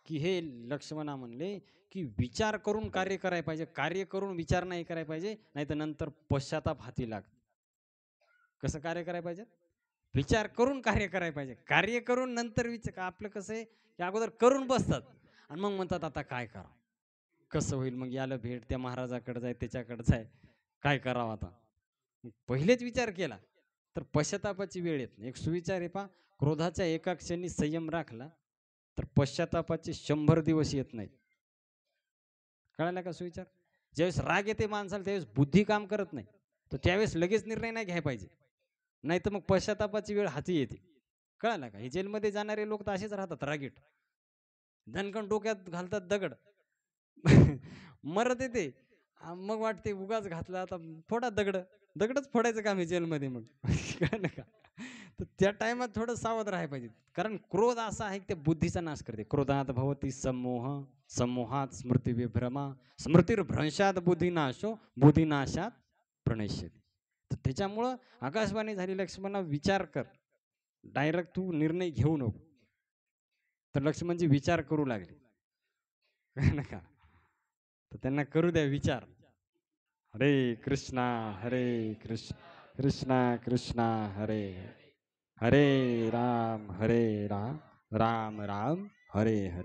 की हे लक्ष्मणा म्हणले, की विचार करून कार्य करायला पाहिजे. कार्य करून विचार नाही करायला पाहिजे, नाहीतर नंतर पश्चाताप हाती लागतो. कसं कार्य करायला पाहिजे? विचार करून कार्य करायला पाहिजे. कार्य करून नंतर विचार. आपलं कसं आहे, की अगोदर करून बसतात आणि मग म्हणतात आता काय करावं? कसं होईल? मग याला भेट, त्या महाराजाकडे जाय, त्याच्याकडे जाय. काय करावं आता? मग पहिलेच विचार केला, तर पश्चातापाची वेळ येत नाही. एक सुविचार आहे पहा, क्रोधाच्या एका क्षणी संयम राखला, तर पश्चातापाचे 100 दिवस येत नाहीत. कळाला का सुविचार? ज्यावेळेस राग येते माणसाला त्यावेळेस बुद्धी काम करत नाही. तर त्यावेळेस लगेच निर्णय नाही घ्यायला पाहिजे. नाहीतर मग पश्चातापाची वेळ हाती येते. कळालं का? हे जेलमध्ये जाणारे लोक तर असेच राहतात रागीट. दणकन डोक्यात घालतात दगड. मरत येते. मग वाटते उगाच घातला आता फोडा दगड. दगडच फोडायचं काम आहे जेलमध्ये मग. कळलं का? तर त्या टायमात थोडं सावध राहायला पाहिजे. कारण क्रोध असा आहे की त्या बुद्धीचा नाश करते. क्रोधात भवती सम्मोह, सम्मोहात स्मृतिविभ्रमा, स्मृतिर्भ्रंशात बुद्धिनाशो, बुद्धिनाशात प्रणश्यते. तर त्याच्यामुळं आकाशवाणी झाली, लक्ष्मणा विचार कर. डायरेक्ट तू निर्णय घेऊ नको. तर लक्ष्मणजी विचार करू लागले. कळलं का? तर त्यांना करू द्या विचार. हरे कृष्णा हरे कृष्ण, कृष्णा कृष्णा हरे हरे, हरे राम राम राम हरे हरे.